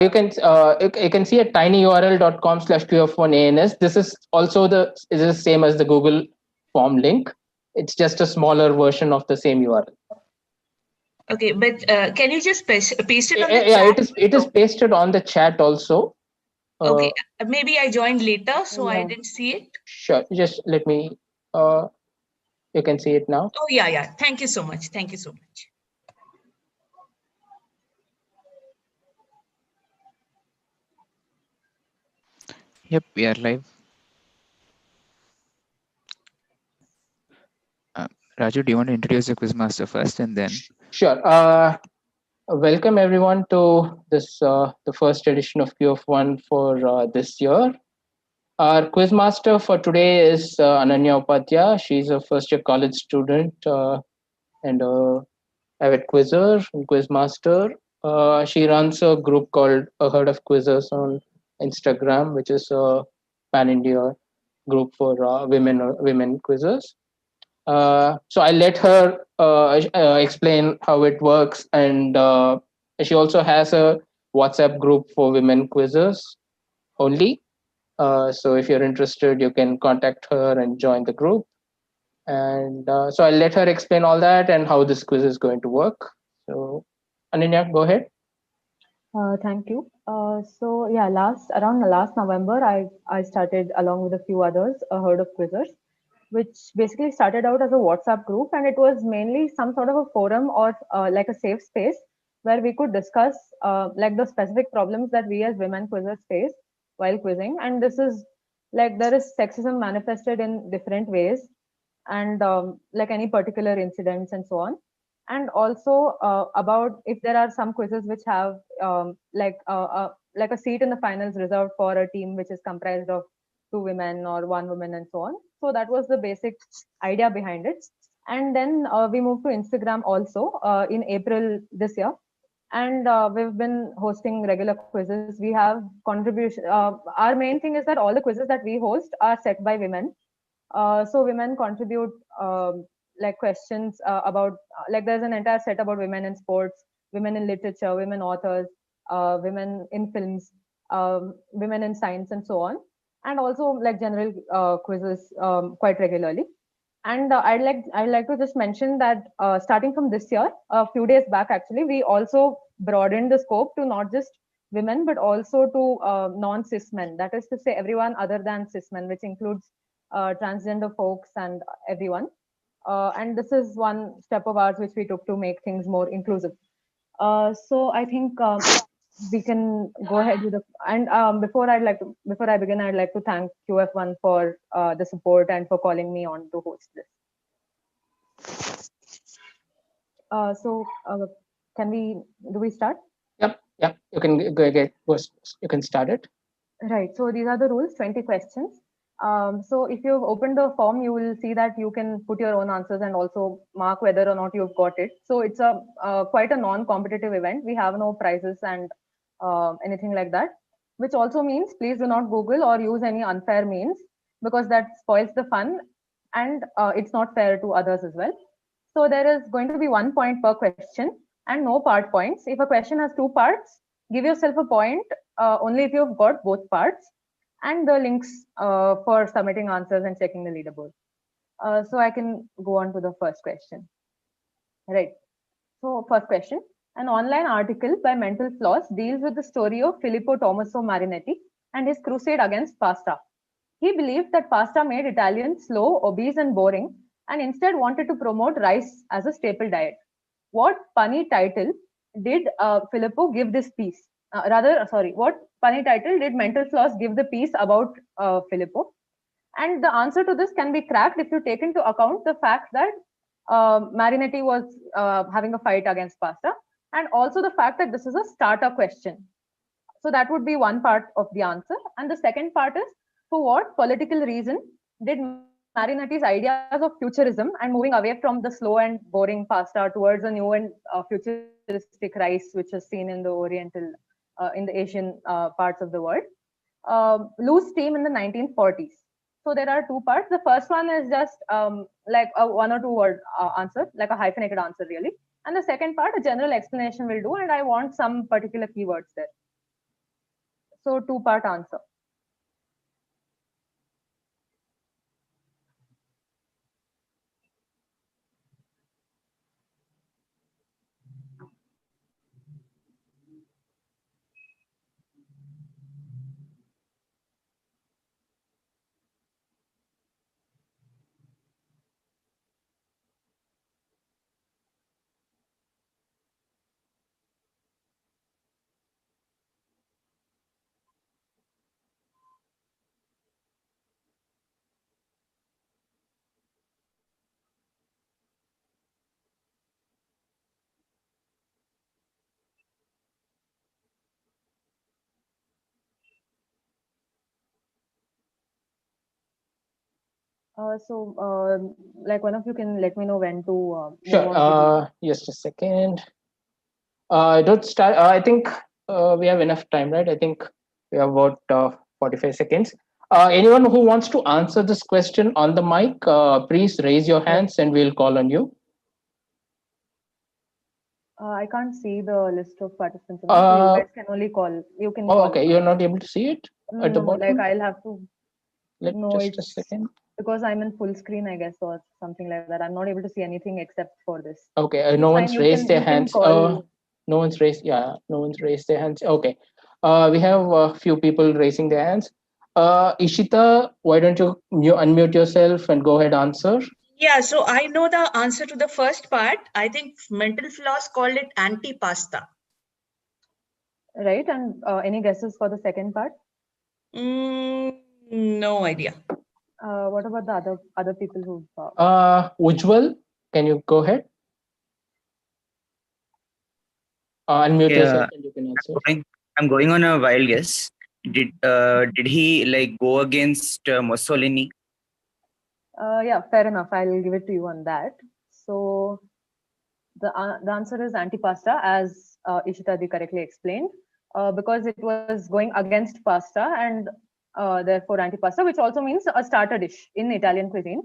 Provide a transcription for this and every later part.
You can see at tinyurl.com/qf1ans. This is also the same as the Google form link. It's just a smaller version of the same URL. Okay, but can you just paste it on the Yeah, chat? it is pasted on the chat also. Okay, maybe I joined later, so I Yeah. didn't see it. Sure, just let me. You can see it now. Oh, yeah, yeah. Thank you so much. Thank you so much. Yep, we are live. Raju, do you want to introduce the quizmaster first and then? Sure. Welcome everyone to this the first edition of QF1 for this year. Our quizmaster for today is Ananya Upadhya. She's a first year college student and a avid quizzer and quizmaster. She runs a group called A Herd of Quizzers on Instagram, which is a pan India group for women quizzers. So I let her explain how it works, and she also has a WhatsApp group for women quizzers only. So if you're interested, you can contact her and join the group. And so I'll let her explain all that and how this quiz is going to work. So Ananya, go ahead. Thank you. So yeah, around last November, I started along with a few others a herd of quizzers, which basically started out as a WhatsApp group, and it was mainly some sort of a forum or like a safe space where we could discuss like the specific problems that we as women quizzers face while quizzing. And this is like there is sexism manifested in different ways, and like any particular incidents and so on, and also about if there are some quizzes which have like a seat in the finals reserved for a team which is comprised of two women or one woman and so on. So that was the basic idea behind it. And then we moved to Instagram also in April this year, and we've been hosting regular quizzes. We have contribution. Our main thing is that all the quizzes that we host are set by women, so women contribute like questions about like there's an entire set about women in sports, women in literature, women authors, women in films, women in science, and so on, and also like general quizzes quite regularly. And I'd like to just mention that starting from this year, a few days back actually, we also broadened the scope to not just women but also to non-cis men. That is to say, everyone other than cis men, which includes transgender folks and everyone. And this is one step of ours which we took to make things more inclusive. So I think we can go ahead with the and before I begin, I'd like to thank QF1 for the support and for calling me on to host this. So can we do we start? Yep. You can you can start it. Right. So these are the rules. 20 questions. So if you've opened the form, you will see that you can put your own answers and also mark whether or not you've got it. So it's a quite a non-competitive event. We have no prizes and anything like that, which also means please do not Google or use any unfair means, because that spoils the fun, and it's not fair to others as well. So there is going to be 1 point per question and no part points. If a question has two parts, give yourself a point only if you've got both parts, and the links for submitting answers and checking the leaderboard. So I can go on to the first question. Right. So first question. An online article by Mental Floss deals with the story of Filippo Tommaso Marinetti and his crusade against pasta. He believed that pasta made Italians slow, obese, and boring, and instead wanted to promote rice as a staple diet. What punny title did Filippo give this piece? What punny title did Mental Floss give the piece about Filippo? And the answer to this can be cracked if you take into account the fact that Marinetti was having a fight against pasta, and also the fact that this is a starter question. So that would be one part of the answer. And the second part is, for what political reason did Marinetti's ideas of futurism and moving away from the slow and boring pasta towards a new and futuristic rice, which is seen in the in the Asian parts of the world, lose steam in the 1940s? So there are two parts. The first one is just like a one or two word answer, like a hyphenated answer, really. And the second part, a general explanation will do. And I want some particular keywords there. So two-part answer. Like one of you can let me know when to move Sure. on to Just a second. Don't start. I think we have enough time, right? I think we have about 45 seconds. Anyone who wants to answer this question on the mic, please raise your hands and we'll call on you. I can't see the list of participants, so you guys can only call. You can call. Okay. You're not able to see it at the No, bottom? like I'll have to. No, Just a it's second. because I'm in full screen, I guess, or something like that. I'm not able to see anything except for this. Okay. No one's raised their hands. Call. No one's raised. Yeah. No one's raised their hands. Okay. We have a few people raising their hands. Ishita, why don't you unmute yourself and go ahead answer? Yeah, so I know the answer to the first part. I think mental floss called it antipasta. Right, and any guesses for the second part? No idea. What about the other people who? Ujjwal, can you go ahead? Unmute yourself and you can answer. I'm going on a wild guess. Did he like go against Mussolini? Yeah, fair enough. I'll give it to you on that. So the answer is antipasta, as Ishitadi correctly explained, because it was going against pasta and therefore antipasta, which also means a starter dish in Italian cuisine.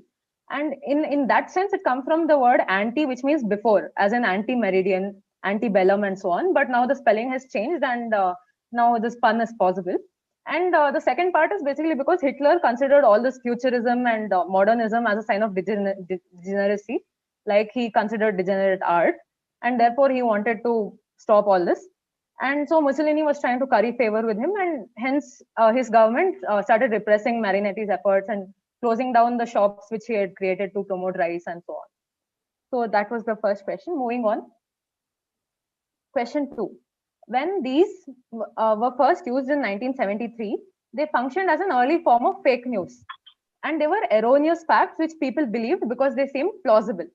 And in that sense, it comes from the word anti, which means before, as in anti-meridian, antebellum, and so on. But now the spelling has changed, and now this pun is possible. And the second part is basically because Hitler considered all this futurism and modernism as a sign of degeneracy, like he considered degenerate art, and therefore he wanted to stop all this. And so Mussolini was trying to curry favor with him, and hence his government started repressing Marinetti's efforts and closing down the shops which he had created to promote rice and so on. So that was the first question. Moving on. Question 2. When these were first used in 1973, they functioned as an early form of fake news. And they were erroneous facts which people believed because they seemed plausible.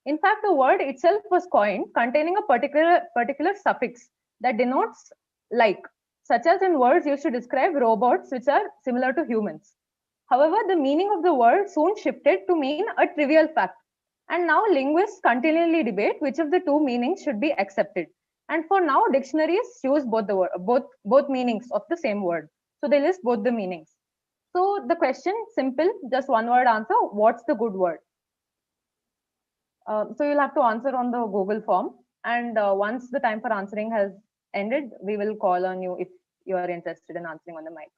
In fact, the word itself was coined containing a particular suffix that denotes like, such as in words used to describe robots which are similar to humans. However, the meaning of the word soon shifted to mean a trivial fact. And now linguists continually debate which of the two meanings should be accepted. And for now, dictionaries use both meanings of the same word. So they list both the meanings. So the question, simple, just one word answer. What's the good word? So you'll have to answer on the Google form. And once the time for answering has ended, we will call on you if you are interested in answering on the mic.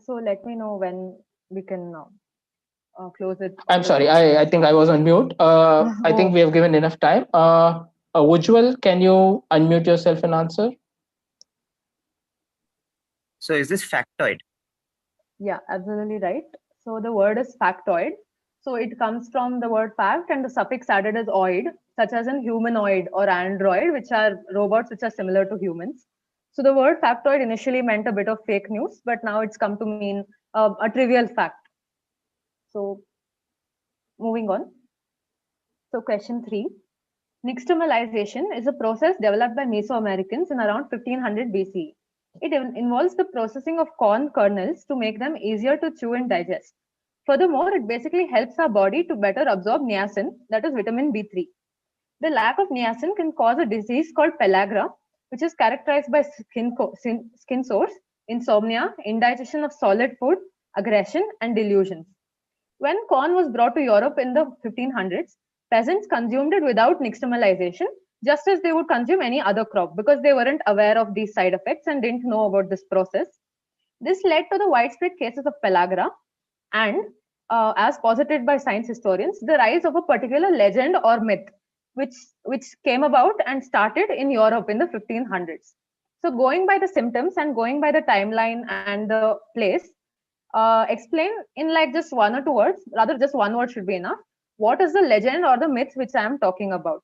So let me know when we can close it. I'm sorry. I think I was on mute. I think we have given enough time. Ujjwal, can you unmute yourself and answer? So is this factoid? Yeah, absolutely right. So the word is factoid. So it comes from the word fact and the suffix added is oid, such as in humanoid or android, which are robots which are similar to humans. So the word factoid initially meant a bit of fake news, but now it's come to mean a trivial fact. So moving on. So question 3. Nixtamalization is a process developed by Mesoamericans in around 1500 BCE. It involves the processing of corn kernels to make them easier to chew and digest. Furthermore, it basically helps our body to better absorb niacin, that is vitamin B3. The lack of niacin can cause a disease called pellagra, which is characterized by skin sores, insomnia, indigestion of solid food, aggression, and delusions. When corn was brought to Europe in the 1500s, peasants consumed it without nixtamalization, just as they would consume any other crop because they weren't aware of these side effects and didn't know about this process. This led to the widespread cases of pellagra and, as posited by science historians, the rise of a particular legend or myth, which came about and started in Europe in the 1500s. So, going by the symptoms and going by the timeline and the place, explain in like just one or two words, rather just one word should be enough. What is the legend or the myth which I am talking about?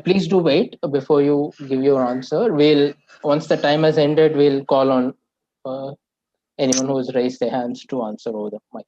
Please do wait before you give your answer. We'll once the time has ended, we'll call on uh, anyone who has raised their hands to answer over the mic.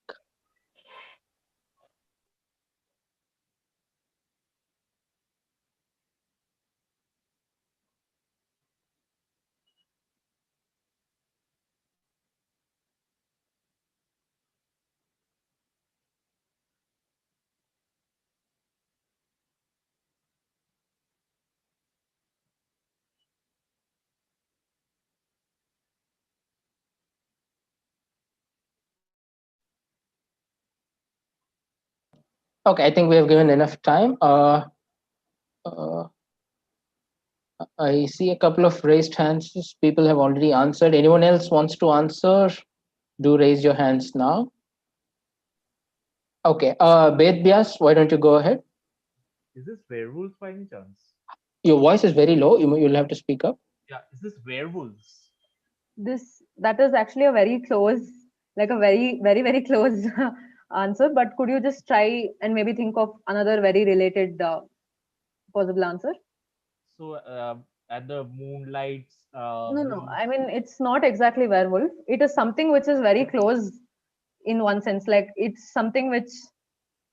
Okay, I think we have given enough time. Uh, I see a couple of raised hands. People have already answered. Anyone else wants to answer? Do raise your hands now. Okay, Ved Vyas, why don't you go ahead? Is this werewolf by any chance? Your voice is very low. You'll have to speak up. Yeah, is this werewolves? That is actually a very close, like a very close answer. But could you just try and maybe think of another very related possible answer? So at the moonlights, No. moon. I mean, it's not exactly werewolf. It is something which is very close in one sense. Like it's something which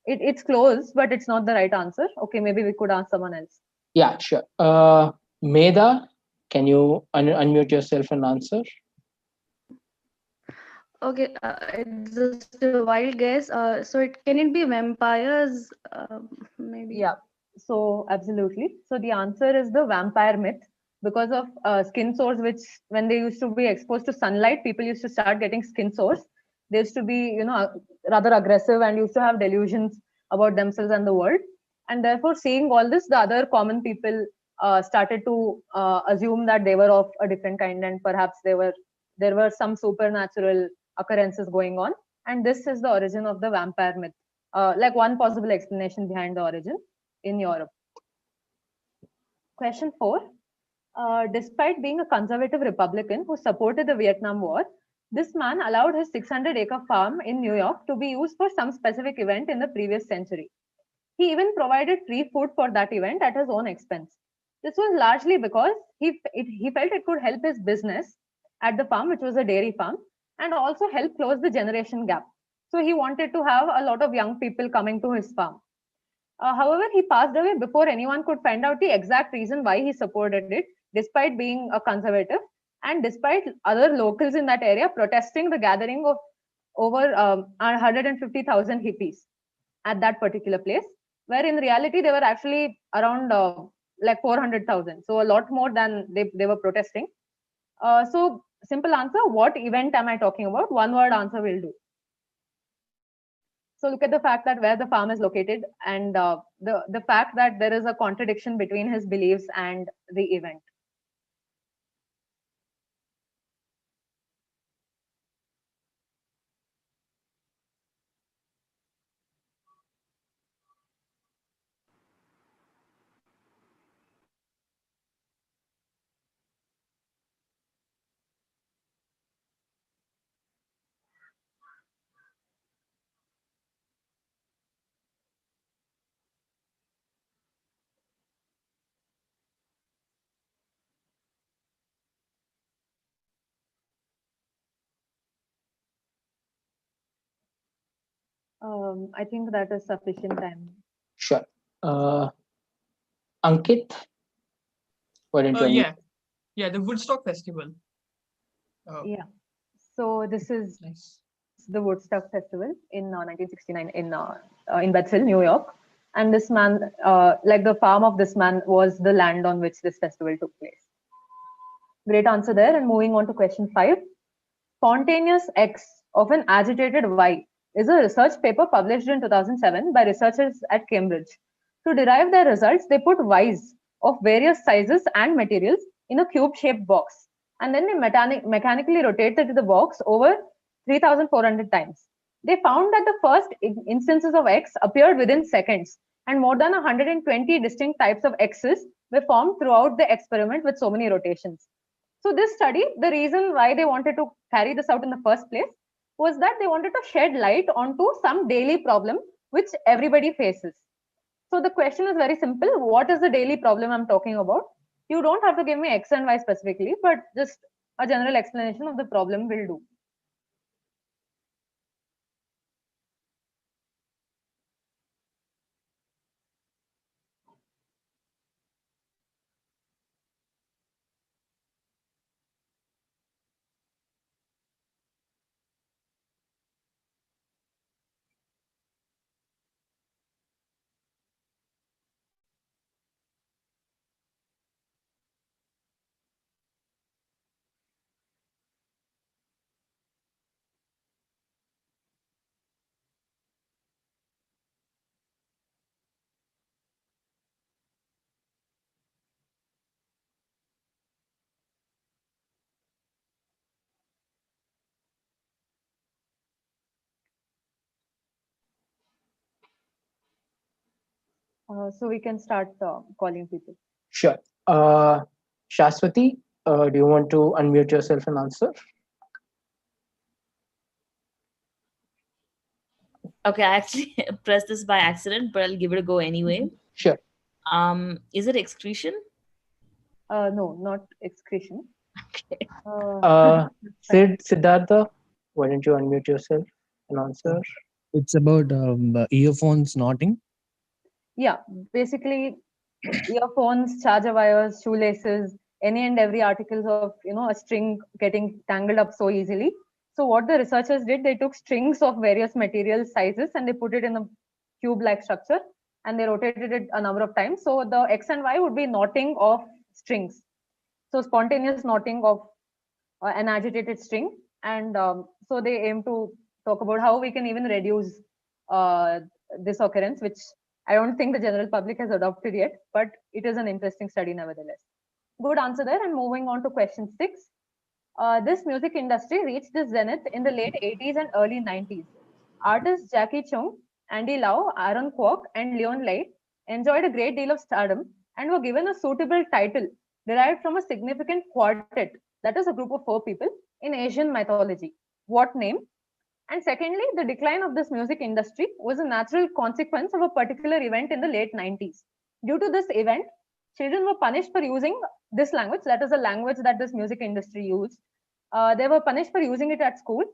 it's close, but it's not the right answer. Okay, maybe we could ask someone else. Yeah, sure. Meda, can you unmute yourself and answer? Okay, it's just a wild guess. So can it be vampires? Maybe. Yeah. So absolutely. So the answer is the vampire myth because of skin sores, which when they used to be exposed to sunlight, people used to start getting skin sores. They used to be, rather aggressive and used to have delusions about themselves and the world. And therefore, seeing all this, the other common people started to assume that they were of a different kind, and perhaps there were some supernatural occurrences going on. And this is the origin of the vampire myth. Like one possible explanation behind the origin in Europe. Question 4. Despite being a conservative Republican who supported the Vietnam War, this man allowed his 600-acre farm in New York to be used for some specific event in the previous century. He even provided free food for that event at his own expense. This was largely because he felt it could help his business at the farm, which was a dairy farm, and also help close the generation gap. So he wanted to have a lot of young people coming to his farm. However, he passed away before anyone could find out the exact reason why he supported it, despite being a conservative and despite other locals in that area protesting the gathering of over 150,000 hippies at that particular place, where in reality they were actually around like 400,000. So a lot more than they were protesting. So simple answer, what event am I talking about? One word answer will do. So look at the fact that where the farm is located and the fact that there is a contradiction between his beliefs and the event. I think that is sufficient time. Sure. Uh, Ankit, why don't you unmute? Yeah, the Woodstock Festival. Yeah. So this is Nice. the Woodstock Festival in 1969 in Bethel, New York. And this man, like the farm of this man, was the land on which this festival took place. Great answer there. And moving on to question 5. Spontaneous X of an agitated Y is a research paper published in 2007 by researchers at Cambridge. To derive their results, they put Ys of various sizes and materials in a cube-shaped box, and then they mechanically rotated the box over 3,400 times. They found that the first instances of X appeared within seconds, and more than 120 distinct types of X's were formed throughout the experiment with so many rotations. So this study, the reason why they wanted to carry this out in the first place was that they wanted to shed light onto some daily problem which everybody faces. So the question is very simple. What is the daily problem I'm talking about? You don't have to give me X and Y specifically, but just a general explanation of the problem will do. So we can start calling people. Sure. Shaswati, do you want to unmute yourself and answer? Okay, I actually pressed this by accident, but I'll give it a go anyway. Sure. Is it excretion? No, not excretion. Okay. Siddhartha, why don't you unmute yourself and answer? It's about earphones knotting. Yeah, basically earphones, charger wires, shoelaces, any and every articles of a string getting tangled up so easily. So what the researchers did, they took strings of various material sizes and they put it in a cube-like structure and they rotated it a number of times. So the X and Y would be knotting of strings. So spontaneous knotting of an agitated string. And so they aim to talk about how we can even reduce this occurrence, which I don't think the general public has adopted yet, but it is an interesting study nevertheless. Good answer there. And moving on to question 6. This music industry reached its zenith in the late 80s and early 90s. Artists Jackie Chung, Andy Lau, Aaron Kwok, and Leon Light enjoyed a great deal of stardom and were given a suitable title derived from a significant quartet, that is a group of 4 people, in Asian mythology. What name? And secondly, the decline of this music industry was a natural consequence of a particular event in the late 90s. Due to this event, children were punished for using this language, that is a language that this music industry used. They were punished for using it at school.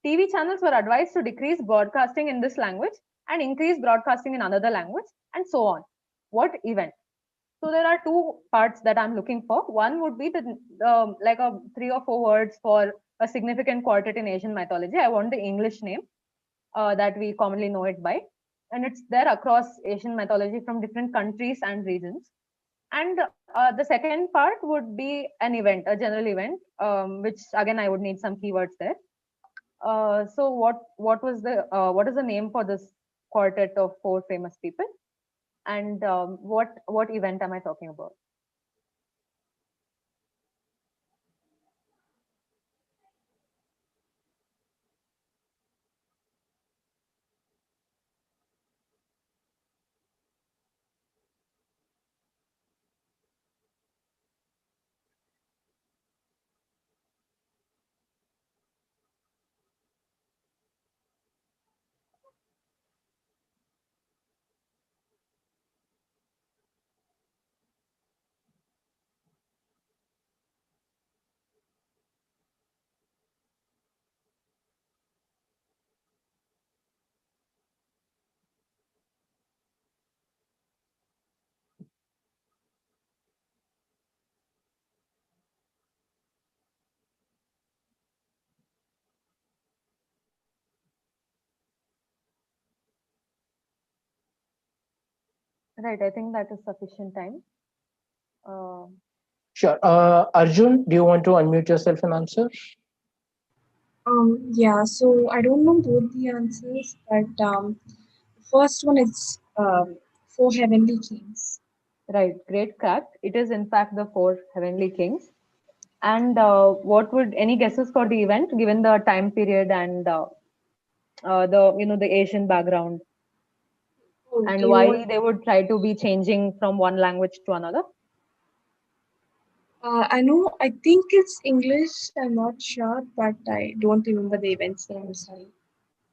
TV channels were advised to decrease broadcasting in this language and increase broadcasting in another language, and so on. What event? So there are 2 parts that I'm looking for. One would be like a 3 or 4 words for a significant quartet in Asian mythology. I want the English name that we commonly know it by, and it's there across Asian mythology from different countries and regions. And the second part would be an event, a general event, which again I would need some keywords there. So what is the name for this quartet of 4 famous people? And what event am I talking about? Right, I think that is sufficient time. Sure. Arjun, do you want to unmute yourself and answer? Yeah, so I don't know both the answers, but first one is Four Heavenly Kings. Right, great crack. It is in fact the four heavenly kings. And what would any guesses for the event, given the time period and the Asian background, Oh, do and you why want? they would try to be changing from one language to another? I know. I think it's English. I'm not sure, but I don't remember the events. So I'm sorry.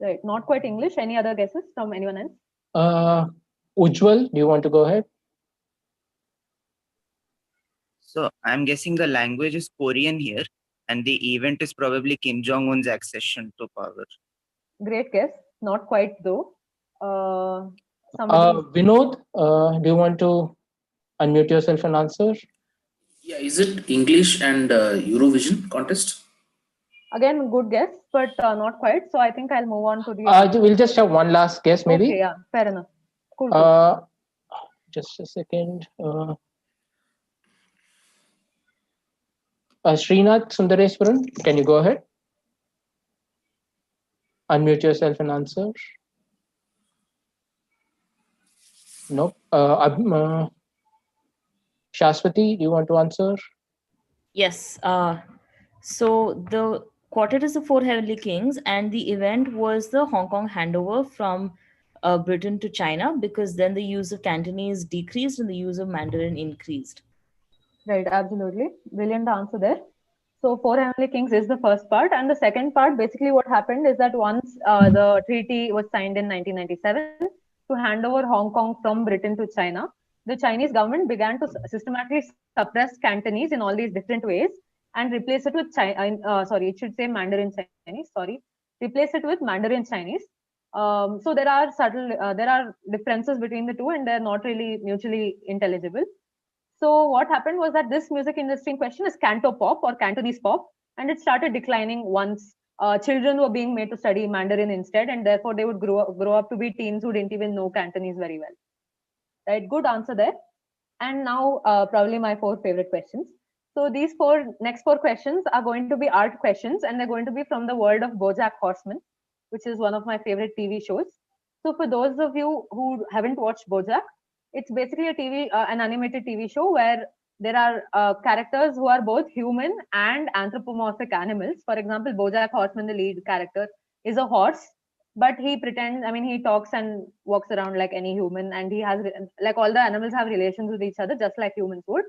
Right, not quite English. Any other guesses from anyone else? Ujjwal, do you want to go ahead? So I'm guessing the language is Korean here, and the event is probably Kim Jong Un's accession to power. Great guess. Not quite though. Somebody. Vinod, do you want to unmute yourself and answer? Yeah, is it English and Eurovision contest? Again, good guess, but not quite. So I think I'll move on to the. We'll just have one last guess, maybe. Okay, yeah, fair enough. Cool. Just a second. Srinath Sundareswaran, can you go ahead? Unmute yourself and answer. Nope. Shaswati, do you want to answer? Yes. So the quartet is the Four Heavenly Kings, and the event was the Hong Kong handover from Britain to China, because then the use of Cantonese decreased and the use of Mandarin increased. Right, absolutely. Brilliant answer there. So, Four Heavenly Kings is the first part. And the second part, basically, what happened is that once the treaty was signed in 1997 to hand over Hong Kong from Britain to China, the Chinese government began to systematically suppress Cantonese in all these different ways and replace it with it should say Mandarin Chinese, replace it with Mandarin Chinese. So there are differences between the two, and they're not really mutually intelligible. So what happened was that this music industry in question is Canto pop or Cantonese pop, and it started declining once children were being made to study Mandarin instead, and therefore they would grow up to be teens who didn't even know Cantonese very well. Right, good answer there. And now probably my four favorite questions. So these next four questions are going to be art questions, and they're going to be from the world of BoJack Horseman, which is one of my favorite TV shows. So for those of you who haven't watched BoJack, it's basically an animated TV show where there are characters who are both human and anthropomorphic animals. For example, BoJack Horseman, the lead character, is a horse, but he pretends. I mean, he talks and walks around like any human, and he has like all the animals have relations with each other, just like humans would.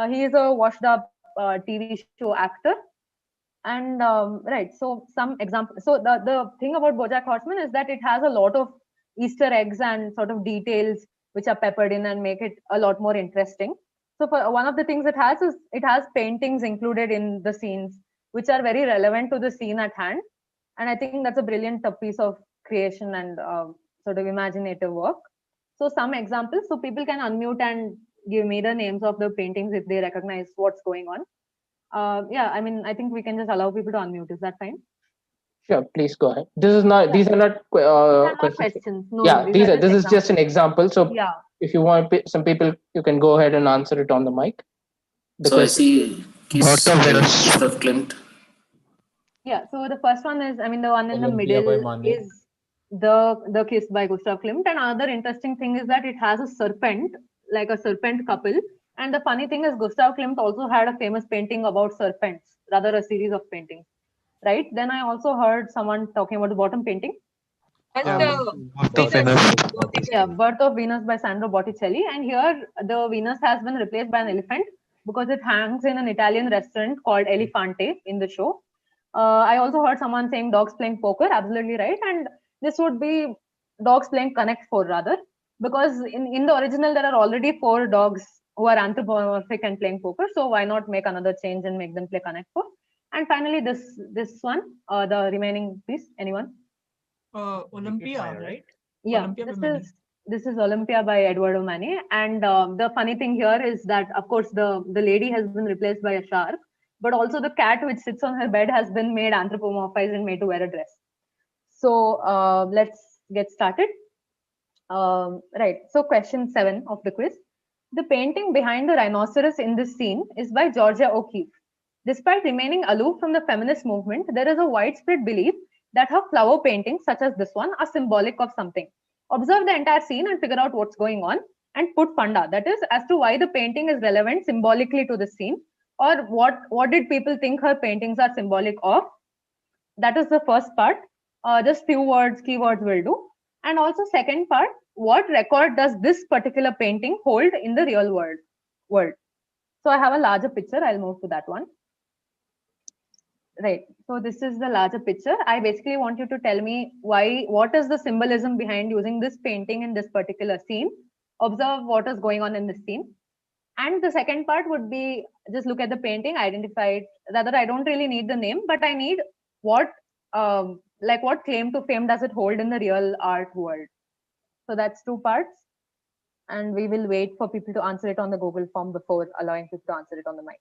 He is a washed-up TV show actor. And right, so some example. So the thing about BoJack Horseman is that it has a lot of Easter eggs and sort of details which are peppered in and make it a lot more interesting. So for one of the things it has is it has paintings included in the scenes which are very relevant to the scene at hand. And I think that's a brilliant piece of creation and sort of imaginative work. So some examples. So people can unmute and give me the names of the paintings if they recognize what's going on. Yeah, I mean, I think we can just allow people to unmute. Is that fine? Sure, please go ahead. This is not. These are not questions. No, yeah, this is just an example. So yeah, if you want some people, you can go ahead and answer it on the mic. So I see Gustav Klimt. Yeah. So the first one is, I mean, the one in the middle is the Kiss by Gustav Klimt. And another interesting thing is that it has a serpent, like a serpent couple. And the funny thing is, Gustav Klimt also had a famous painting about serpents, rather a series of paintings, right? Then I also heard someone talking about the bottom painting. Birth of Venus by Sandro Botticelli. And here the Venus has been replaced by an elephant because it hangs in an Italian restaurant called Elefante in the show. I also heard someone saying dogs playing poker. Absolutely right. And this would be dogs playing Connect 4 rather, because in the original there are already 4 dogs who are anthropomorphic and playing poker. So why not make another change and make them play Connect 4? And finally, this one, the remaining piece. Anyone? Olympia, right? Yeah, Olympia this is Olympia by Eduardo Manet. And the funny thing here is that, of course, the lady has been replaced by a shark, but also the cat which sits on her bed has been made anthropomorphized and made to wear a dress. So let's get started. Right. So, question 7 of the quiz. The painting behind the rhinoceros in this scene is by Georgia O'Keeffe. Despite remaining aloof from the feminist movement, there is a widespread belief that her flower paintings, such as this one, are symbolic of something. Observe the entire scene and figure out what's going on and put funda, that is, as to why the painting is relevant symbolically to the scene, or what did people think her paintings are symbolic of. That is the first part. Just few words, keywords will do. And also second part, what record does this particular painting hold in the real world? So I have a larger picture. I'll move to that one. Right. So this is the larger picture. I basically want you to tell me what is the symbolism behind using this painting in this particular scene. Observe what is going on in this scene. And the second part would be just look at the painting, identify it. Rather, I don't really need the name, but I need what what claim to fame does it hold in the real art world. So that's two parts. And we will wait for people to answer it on the Google form before allowing people to answer it on the mic.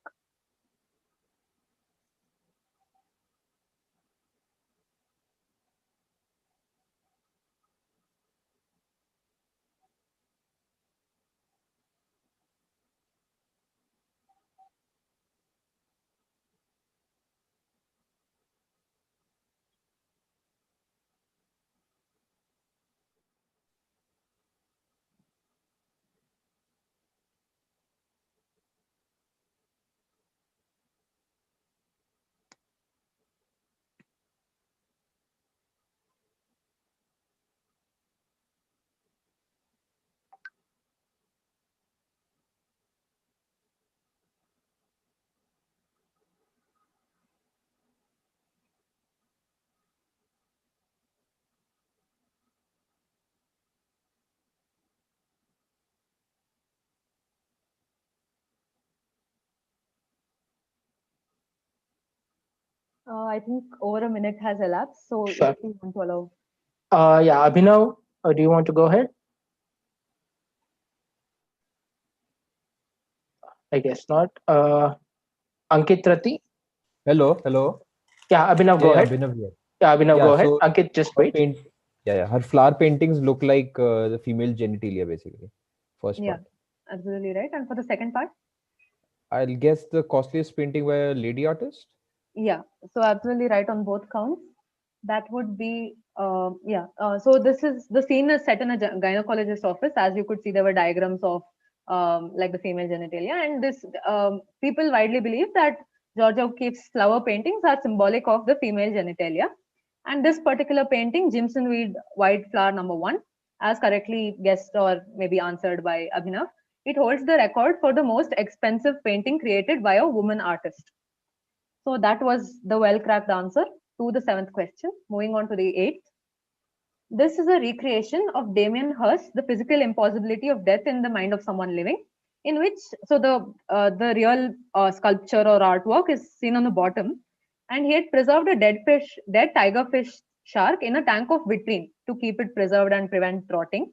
I think over a minute has elapsed, so Sure. if you want to allow. Yeah, Abhinav, do you want to go ahead? I guess not. Ankit Rati? Hello. Yeah, Abhinav, go ahead. Abhinav here. Yeah, Abhinav, Yeah, go ahead. so Ankit, just her wait. her flower paintings look like the female genitalia, basically. First Yeah, part. absolutely right. And for the second part? I'll guess the costliest painting by a lady artist. Yeah, so absolutely right on both counts. That would be, so this is the scene is set in a gynecologist office. As you could see, there were diagrams of like the female genitalia, and this people widely believe that Georgia O'Keeffe's flower paintings are symbolic of the female genitalia. And this particular painting, Jimson Weed White Flower Number One, as correctly guessed or maybe answered by Abhinav, it holds the record for the most expensive painting created by a woman artist. So that was the well-cracked answer to the seventh question. Moving on to the eighth. This is a recreation of Damien Hirst, The Physical Impossibility of Death in the Mind of Someone Living, in which the real sculpture or artwork is seen on the bottom, and he had preserved a dead tiger fish shark in a tank of vitrine to keep it preserved and prevent rotting.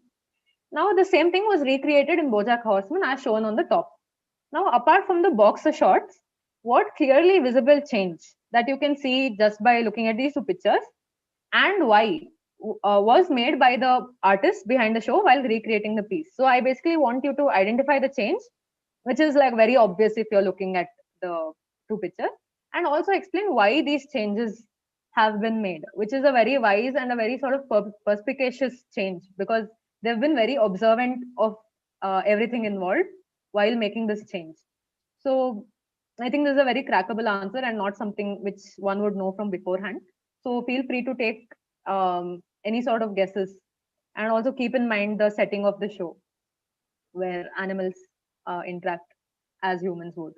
Now the same thing was recreated in BoJack Horseman as shown on the top. Now, apart from the boxer shots, what clearly visible change that you can see just by looking at these two pictures, and why was made by the artist behind the show while recreating the piece? So I basically want you to identify the change, which is like very obvious if you're looking at the two pictures, and also explain why these changes have been made, which is a very wise and a very sort of perspicacious change, because they've been very observant of everything involved while making this change. So I think this is a very crackable answer and not something which one would know from beforehand. So feel free to take any sort of guesses, and also keep in mind the setting of the show where animals interact as humans would.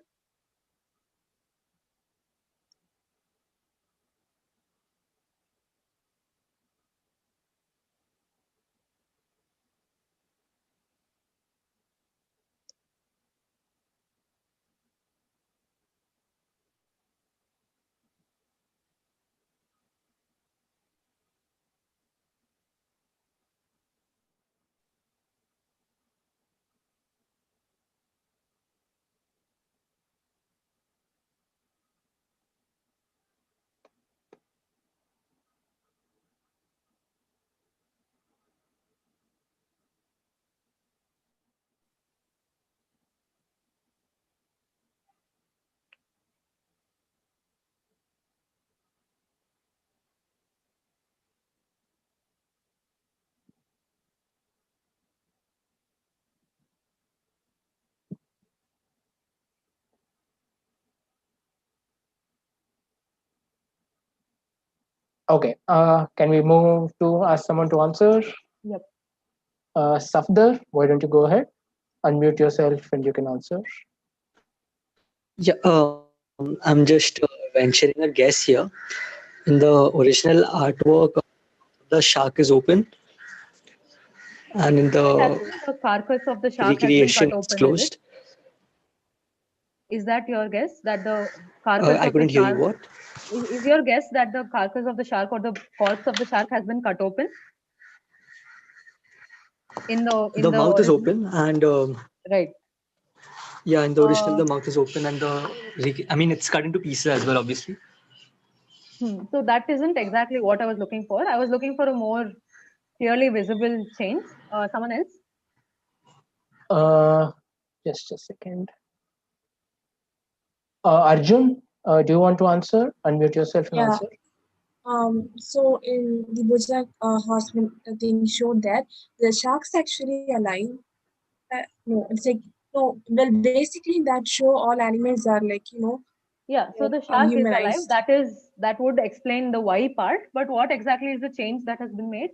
Okay. Can we move to ask someone to answer? Yep. Safdar, why don't you go ahead? Unmute yourself and you can answer. Yeah, I'm just venturing a guess here. In the original artwork, the shark is open, and in As the in the carcass of the shark has been recreation, cut it's open, is it? closed. Is that your guess that the carcass I of the couldn't hear you. shark What? is your guess that the carcass of the shark or the corpse of the shark has been cut open in The the mouth is original? open, and Right. yeah, in the original, Uh, the mouth is open, and I mean, it's cut into pieces as well, obviously. so that isn't exactly what I was looking for. I was looking for a more clearly visible change. Someone else? Just a second. Arjun, do you want to answer? Unmute yourself and Yeah. answer. So in the BoJack Horseman thing showed that the shark's actually alive. No, it's like no. Well, basically in that show, all animals are like Yeah, so the shark is alive. humanized. That would explain the why part. But what exactly is the change that has been made?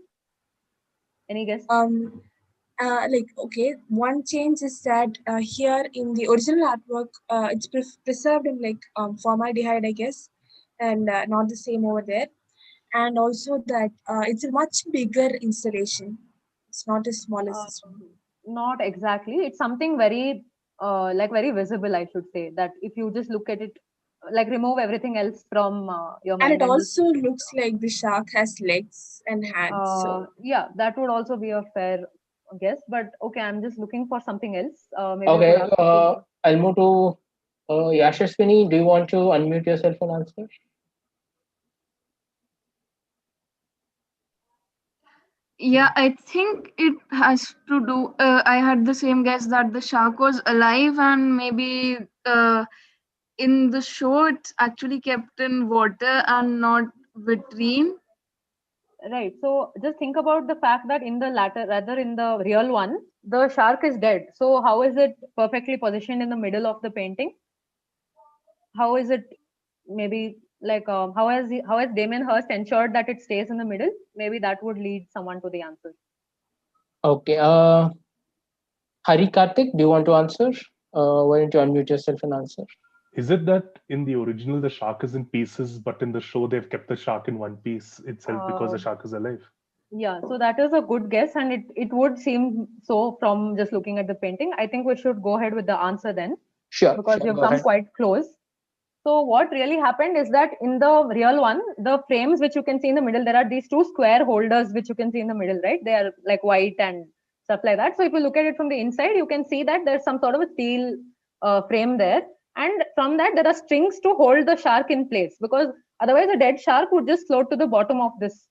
Any guess? Like okay, one change is that here in the original artwork, it's preserved in like formaldehyde, I guess, and not the same over there. And also that it's a much bigger installation. It's not as small as this one. Not exactly. It's something very like very visible, I should say. That if you just look at it, like remove everything else from your And mind it and just also looks like the shark has legs and hands. So yeah, that would also be a fair guess. But okay, I'm just looking for something else. Maybe I Okay. could ask. I'll move to Yashaswini. Do you want to unmute yourself and answer? Yeah, I think it has to do. I had the same guess that the shark was alive, and maybe in the show it's actually kept in water and not vitrine. Right. So just think about the fact that in the latter, rather in the real one, the shark is dead. So how is it perfectly positioned in the middle of the painting? How is it maybe like how has Damien Hirst ensured that it stays in the middle? Maybe that would lead someone to the answer. Okay. Hari Karthik, do you want to answer? Why don't you unmute yourself and answer? Is it that in the original the shark is in pieces, but in the show they've kept the shark in one piece itself because the shark is alive? Yeah, so that is a good guess, and it would seem so from just looking at the painting. I think we should go ahead with the answer then. Sure. Because you've go come ahead. quite close. So what really happened is that in the real one, the frames which you can see in the middle, there are these two square holders which you can see in the middle, right? They are like white and stuff like that. So if you look at it from the inside, you can see that there's some sort of a steel frame there. And from that, there are strings to hold the shark in place, because otherwise a dead shark would just float to the bottom of this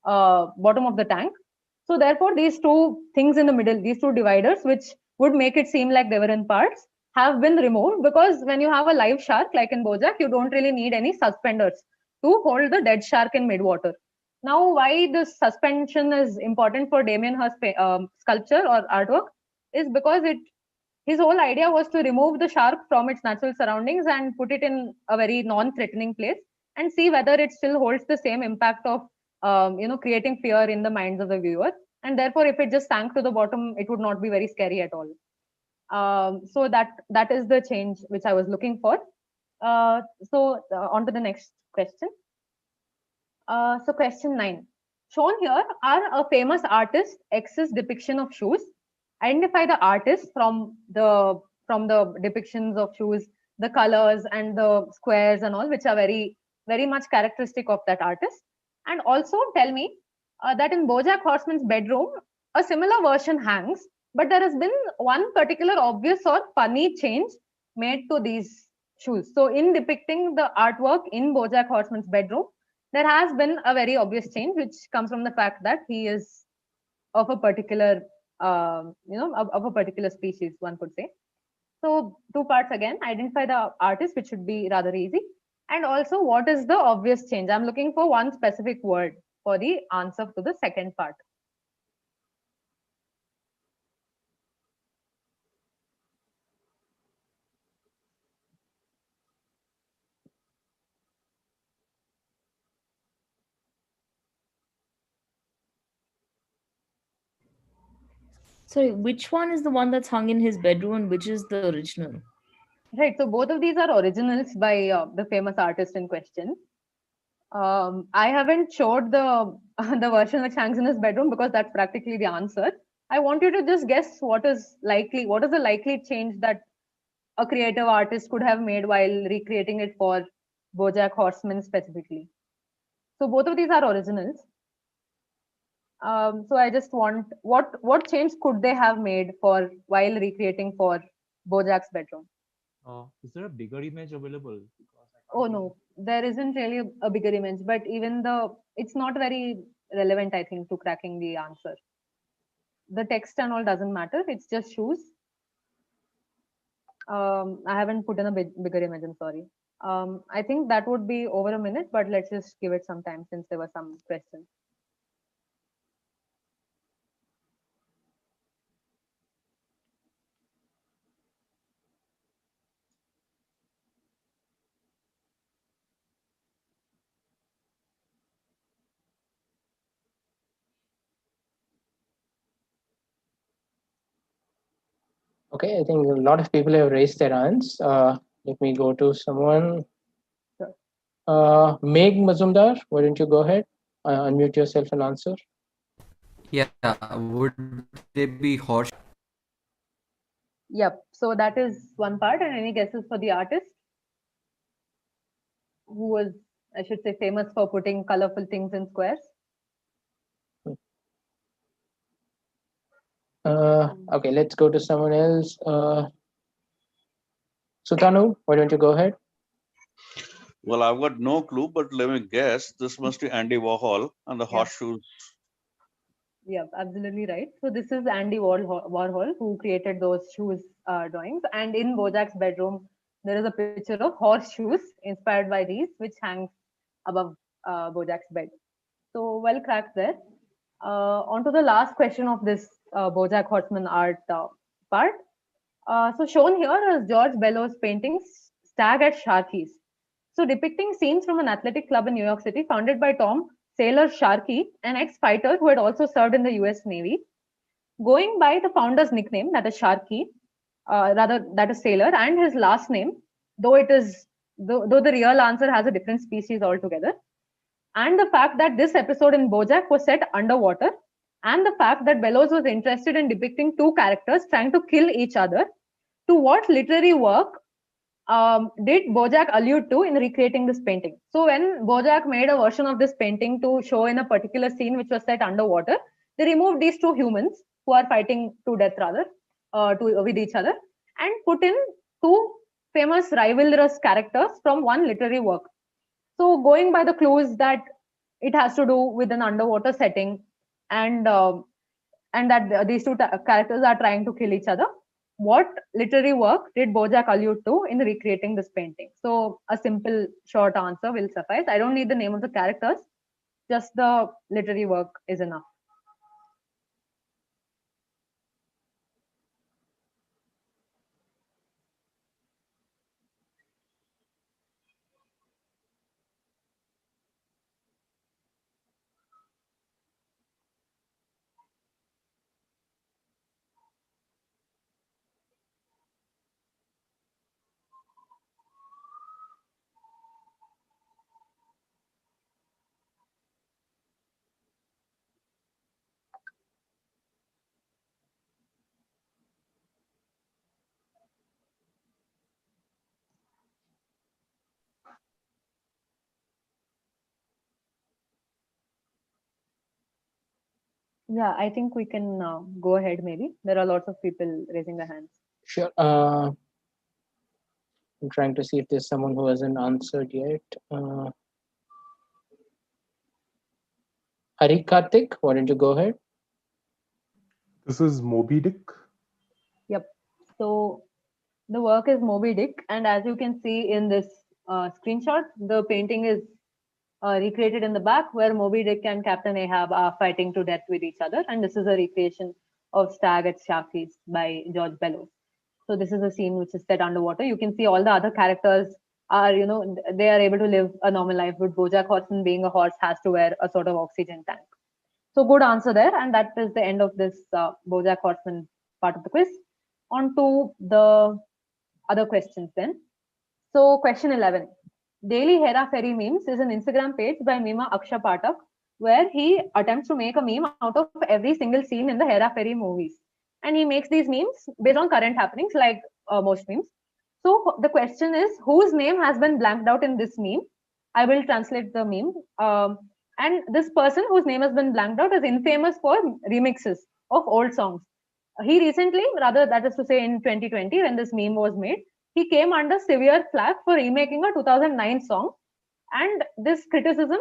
bottom of the tank. So therefore, these two things in the middle, these two dividers, which would make it seem like they were in parts, have been removed, because when you have a live shark like in BoJack, you don't really need any suspenders to hold the dead shark in midwater. Now, why this suspension is important for Damien Hirst's sculpture or artwork is because his whole idea was to remove the shark from its natural surroundings and put it in a very non-threatening place and see whether it still holds the same impact of creating fear in the minds of the viewer. And therefore, if it just sank to the bottom, it would not be very scary at all. So that is the change which I was looking for. On to the next question. So question 9. Shown here are a famous artist X's depiction of shoes. Identify the artist from the depictions of shoes, the colors and the squares and all, which are very, very much characteristic of that artist. And also tell me that in BoJack Horseman's bedroom, a similar version hangs, but there has been one particular obvious or funny change made to these shoes. So in depicting the artwork in BoJack Horseman's bedroom, there has been a very obvious change, which comes from the fact that he is of a particular, of a particular species, one could say. So two parts again: identify the artist, which should be rather easy, and also what is the obvious change. I'm looking for one specific word for the answer to the second part. Sorry, which one is the one that's hung in his bedroom and which is the original? Right. So both of these are originals by the famous artist in question. I haven't showed the the version which hangs in his bedroom because that's practically the answer. I want you to just guess what is the likely change that a creative artist could have made while recreating it for BoJack Horseman specifically. So both of these are originals. So I just want what change could they have made for while recreating for BoJack's bedroom? Is there a bigger image available? Oh no, there isn't really a bigger image, but even it's not very relevant, I think, to cracking the answer. The text and all doesn't matter. It's just shoes. I haven't put in a bigger image. I'm sorry. I think that would be over a minute, but let's just give it some time since there were some questions. Okay, I think a lot of people have raised their hands. Let me go to someone. Sure. Meg Mazumdar, why don't you go ahead? Unmute yourself and answer. Yeah, would they be horse? Yep. So that is one part. And any guesses for the artist? Who was, I should say, famous for putting colorful things in squares? Okay, let's go to someone else. Sutanu, why don't you go ahead? Well, I've got no clue, but let me guess. This must be Andy Warhol and the horseshoes. Yeah, absolutely right. So this is Andy Warhol who created those shoes drawings. And in BoJack's bedroom, there is a picture of horseshoes inspired by these, which hangs above BoJack's bed. So well cracked there. On to the last question of this BoJack Horseman art part. So shown here is George Bellows' painting Stag at Sharkey's. So depicting scenes from an athletic club in New York City founded by Tom Sailor Sharkey, an ex-fighter who had also served in the US Navy. Going by the founder's nickname, that is Sharkey, rather that is Sailor, and his last name, though the real answer has a different species altogether. And the fact that this episode in BoJack was set underwater, and the fact that Bellows was interested in depicting two characters trying to kill each other. To what literary work did BoJack allude to in recreating this painting? So when BoJack made a version of this painting to show in a particular scene which was set underwater, they removed these two humans who are fighting to death rather with each other and put in two famous rivalrous characters from one literary work. So going by the clues that it has to do with an underwater setting and that these two characters are trying to kill each other, what literary work did BoJack allude to in recreating this painting? So a simple short answer will suffice. I don't need the name of the characters, just the literary work is enough. Yeah, I think we can go ahead maybe. There are lots of people raising their hands. Sure. I'm trying to see if there's someone who hasn't answered yet. Hari Karthik, why don't you go ahead? This is Moby Dick. Yep. So the work is Moby Dick, and as you can see in this screenshot, the painting is recreated in the back where Moby Dick and Captain Ahab are fighting to death with each other, and this is a recreation of Stag at Sharkey's by George Bellows. So this is a scene which is set underwater. You can see all the other characters are, they are able to live a normal life, but BoJack Horseman, being a horse, has to wear a sort of oxygen tank. So good answer there, and that is the end of this BoJack Horseman part of the quiz. On to the other questions then. So question 11. Daily Hera Fairy Memes is an Instagram page by Mima Aksha Patak, where he attempts to make a meme out of every single scene in the Hera Fairy movies. And he makes these memes based on current happenings, like most memes. So the question is, whose name has been blanked out in this meme? I will translate the meme. And this person whose name has been blanked out is infamous for remixes of old songs. He recently, rather that is to say in 2020, when this meme was made, he came under severe flack for remaking a 2009 song. And this criticism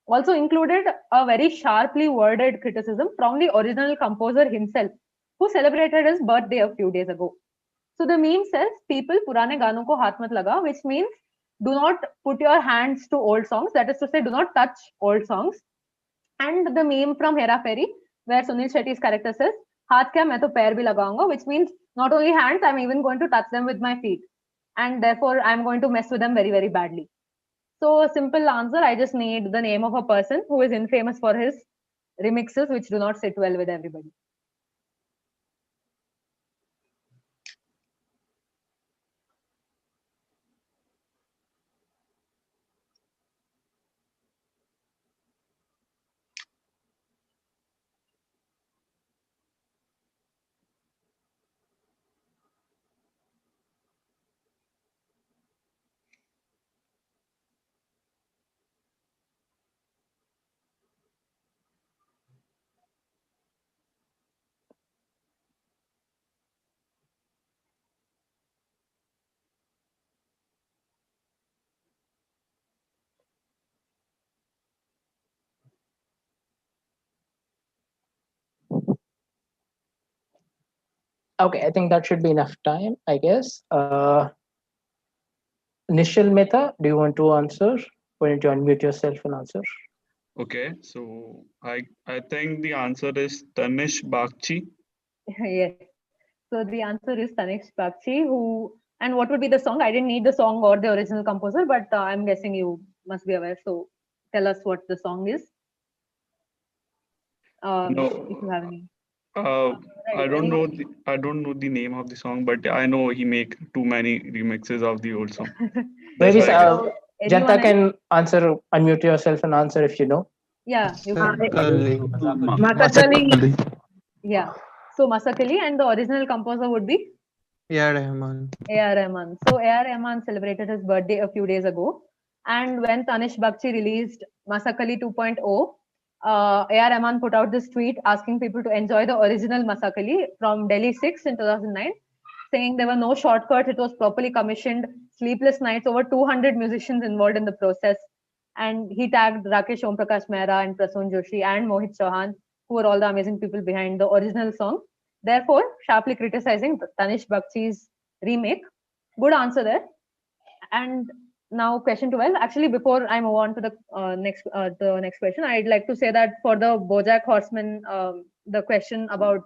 also included a very sharply worded criticism from the original composer himself, who celebrated his birthday a few days ago. So the meme says, people purane ganon ko haath mat laga, which means do not put your hands to old songs. That is to say, do not touch old songs. And the meme from Hera Fairy, where Sunil Shetty's character says, haath kya, main to pair bhi lagaunga, which means not only hands, I'm even going to touch them with my feet. And therefore, I'm going to mess with them very, very badly. So, a simple answer, I just need the name of a person who is infamous for his remixes, which do not sit well with everybody. Okay, I think that should be enough time, I guess. Nishal Mehta, do you want to answer? Why don't you unmute yourself and answer? Okay, so I think the answer is Tanish Bagchi. Yes. So the answer is Tanish Bagchi, who, and what would be the song? I didn't need the song or the original composer, but I'm guessing you must be aware. So tell us what the song is. No, if you have any. I don't know the name of the song, but I know he make too many remixes of the old song. Maybe So, Janta can answer, unmute yourself and answer if you know. Yeah, you can. Masakali. Yeah. So Masakali, and the original composer would be A.R. Rahman. A.R. Rahman. So A.R. Rahman celebrated his birthday a few days ago. And when Tanish Bagchi released Masakali 2.0, A.R. Rahman put out this tweet asking people to enjoy the original Masakali from Delhi 6 in 2009, saying there were no shortcuts, it was properly commissioned, sleepless nights, over 200 musicians involved in the process. And he tagged Rakesh Omprakash Mehra and Prasoon Joshi and Mohit Chauhan, who were all the amazing people behind the original song. Therefore, sharply criticizing Tanish Bagchi's remake. Good answer there. And now question 12. Actually, before I move on to the next question, I'd like to say that for the BoJack Horseman, the question about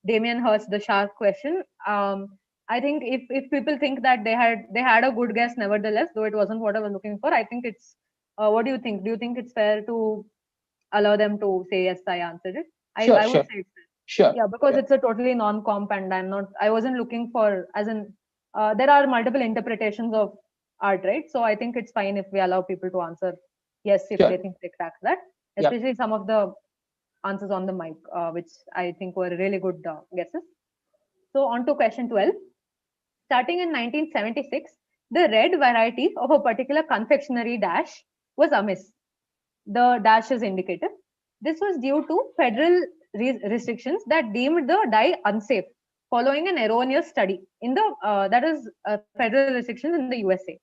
Damien Hirst, the shark question, I think if people think that they had a good guess, nevertheless, though it wasn't what I was looking for, I think it's. What do you think? Do you think it's fair to allow them to say yes, I answered it? Sure, I would sure. say it's fair. Sure. Yeah, because it's a totally non-comp, and I wasn't looking for, as in, there are multiple interpretations of art, right? So I think it's fine if we allow people to answer yes if Sure. they think they cracked that, Yep. especially some of the answers on the mic, which I think were really good guesses. So on to question 12. Starting in 1976, the red variety of a particular confectionery dash was amiss. The dash is indicated. This was due to federal restrictions that deemed the dye unsafe, following an erroneous study in the federal restrictions in the USA.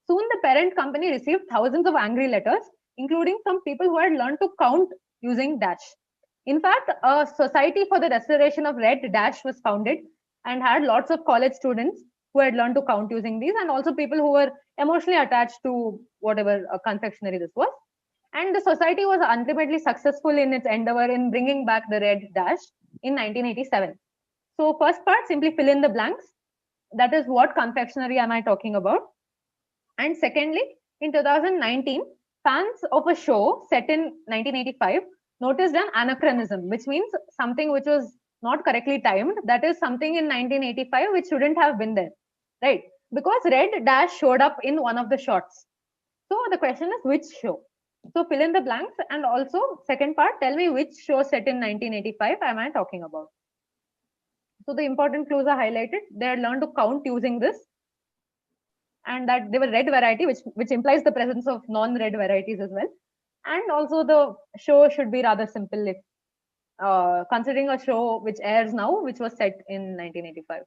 Soon, the parent company received thousands of angry letters, including from people who had learned to count using dash. In fact, a society for the restoration of red dash was founded and had lots of college students who had learned to count using these, and also people who were emotionally attached to whatever confectionery this was. And the society was ultimately successful in its endeavor in bringing back the red dash in 1987. So first part, simply fill in the blanks. That is, what confectionery am I talking about? And secondly, in 2019, fans of a show set in 1985 noticed an anachronism, which means something which was not correctly timed. That is something in 1985 which shouldn't have been there, right? Because red dash showed up in one of the shots. So the question is which show? So fill in the blanks, and also second part, tell me which show set in 1985 am I talking about. So the important clues are highlighted. They had learned to count using this, and that they were red variety, which implies the presence of non-red varieties as well. And also the show should be rather simple if considering a show which airs now, which was set in 1985.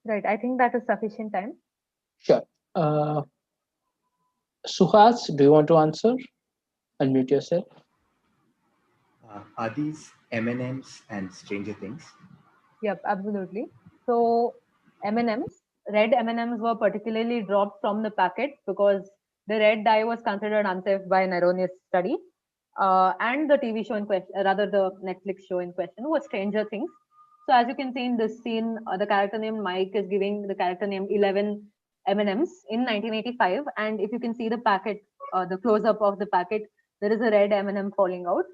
Right. I think that is sufficient time. Sure. Suhas, do you want to answer? Unmute yourself. Are these M&Ms and Stranger Things? Yep, absolutely. So M&Ms, red M&Ms were particularly dropped from the packet because the red dye was considered unsafe by an erroneous study. And the TV show in question, rather the Netflix show in question, was Stranger Things. So as you can see in this scene, the character named Mike is giving the character named 11 M&Ms in 1985. And if you can see the packet, the close-up of the packet, there is a red M&M falling out.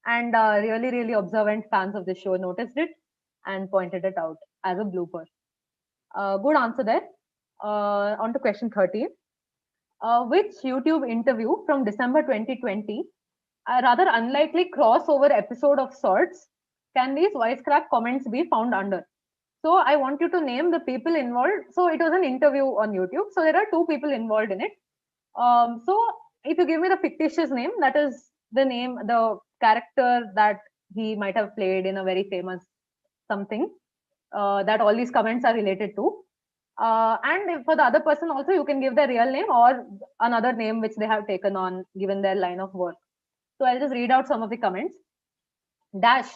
And really, really observant fans of the show noticed it and pointed it out as a blooper. Good answer there. On to question 13. Which YouTube interview from December 2020, a rather unlikely crossover episode of sorts, can these wisecrack comments be found under? So I want you to name the people involved. So it was an interview on YouTube. So there are two people involved in it. So if you give me the fictitious name, that is the name, the character that he might have played in a very famous something that all these comments are related to. And for the other person also, you can give their real name or another name which they have taken on given their line of work. So I'll just read out some of the comments. Dash,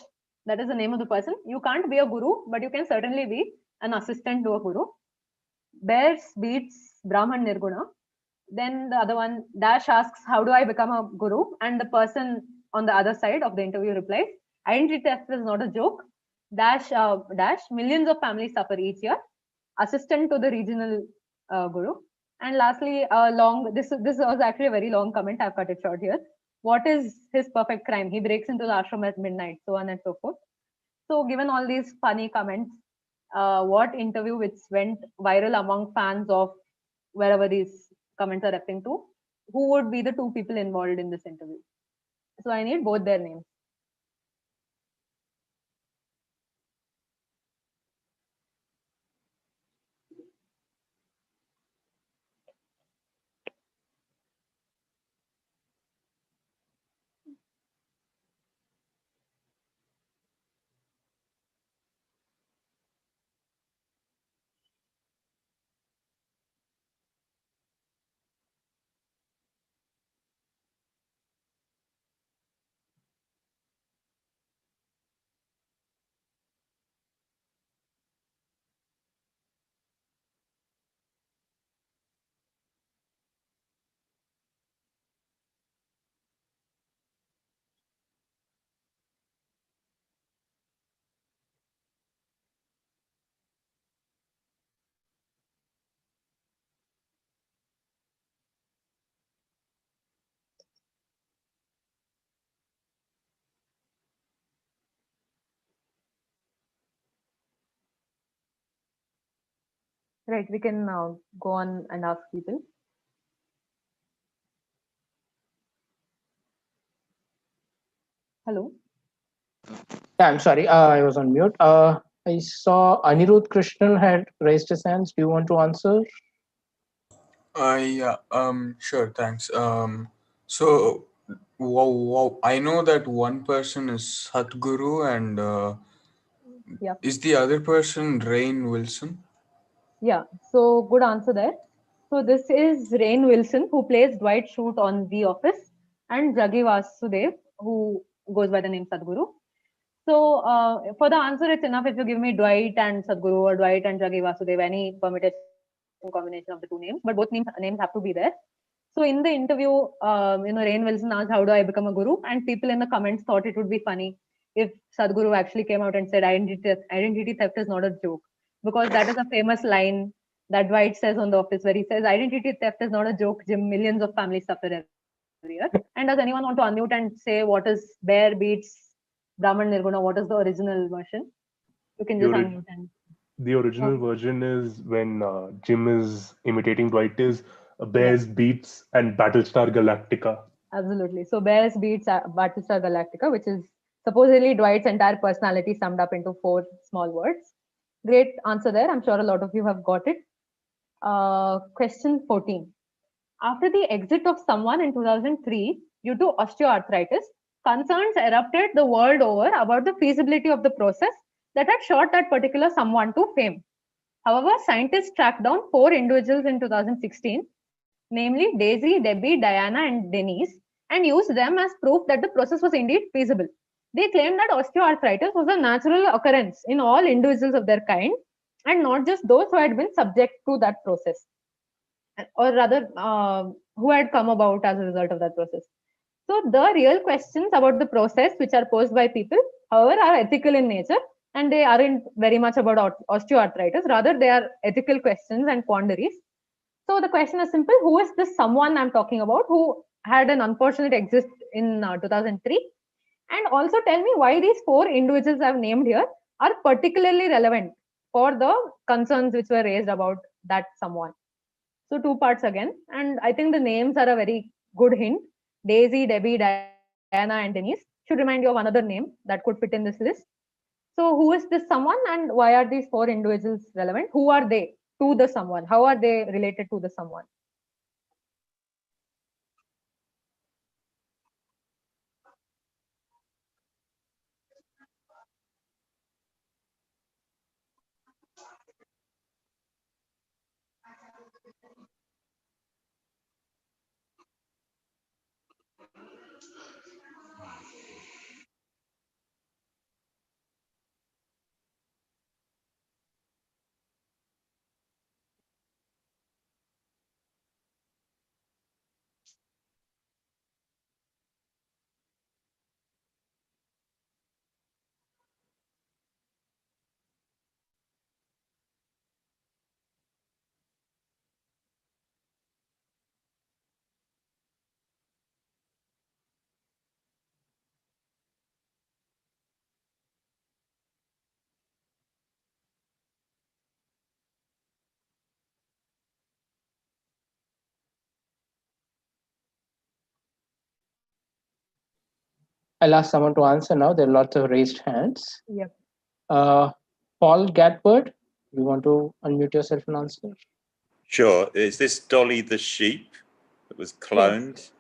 that is the name of the person. You can't be a guru, but you can certainly be an assistant to a guru. Bears beats Brahman Nirguna. Then the other one, Dash asks, how do I become a guru? And the person on the other side of the interview replies, identity theft is not a joke. Dash, millions of families suffer each year. Assistant to the regional guru. And lastly, this was actually a very long comment. I've cut it short here. What is his perfect crime? He breaks into the ashram at midnight, so on and so forth. So given all these funny comments, what interview which went viral among fans of wherever these comments are referring to, who would be the two people involved in this interview? So I need both their names. Right, we can now go on and ask people. Hello. Yeah, I'm sorry. I was on mute. I saw Anirudh Krishnan had raised his hands. Do you want to answer? Yeah, sure, thanks. So, I know that one person is Sadhguru and Yeah. is the other person Rain Wilson? Yeah, so good answer there. So this is Rainn Wilson, who plays Dwight Schrute on The Office, and Jaggi Vasudev, who goes by the name Sadhguru. So for the answer, it's enough if you give me Dwight and Sadhguru or Dwight and Jaggi Vasudev, any permutation combination of the two names, but both names have to be there. So in the interview, Rainn Wilson asked, "How do I become a guru?" And people in the comments thought it would be funny if Sadhguru actually came out and said, "Identity theft is not a joke," because that is a famous line that Dwight says on The Office, where he says, "Identity theft is not a joke, Jim. Millions of families suffer every year." And does anyone want to unmute and say what is Bear beats Brahman Nirguna? What is the original version? You can just unmute and. The original Okay. version is when Jim is imitating Dwight is Yes. Bears beats and Battlestar Galactica. Absolutely. So Bears beats Battlestar Galactica, which is supposedly Dwight's entire personality summed up into 4 small words. Great answer there. I'm sure a lot of you have got it. Question 14. After the exit of someone in 2003 due to osteoarthritis, concerns erupted the world over about the feasibility of the process that had shot that particular someone to fame. However, scientists tracked down 4 individuals in 2016, namely Daisy, Debbie, Diana, and Denise, and used them as proof that the process was indeed feasible. They claimed that osteoarthritis was a natural occurrence in all individuals of their kind, and not just those who had been subject to that process, or rather, who had come about as a result of that process. So, the real questions about the process which are posed by people, however, are ethical in nature, and they aren't very much about osteoarthritis. Rather, they are ethical questions and quandaries. So the question is simple: who is this someone I'm talking about who had an unfortunate exit in 2003? And also tell me why these 4 individuals I've named here are particularly relevant for the concerns which were raised about that someone. So 2 parts again, and I think the names are a very good hint. Daisy, Debbie, Diana, and Denise should remind you of another name that could fit in this list. So who is this someone, and why are these 4 individuals relevant? Who are they to the someone? How are they related to the someone? I'll ask someone to answer now. There are lots of raised hands. Yep. Paul Gatbird, you want to unmute yourself and answer? Sure. Is this Dolly the sheep that was cloned? Yes.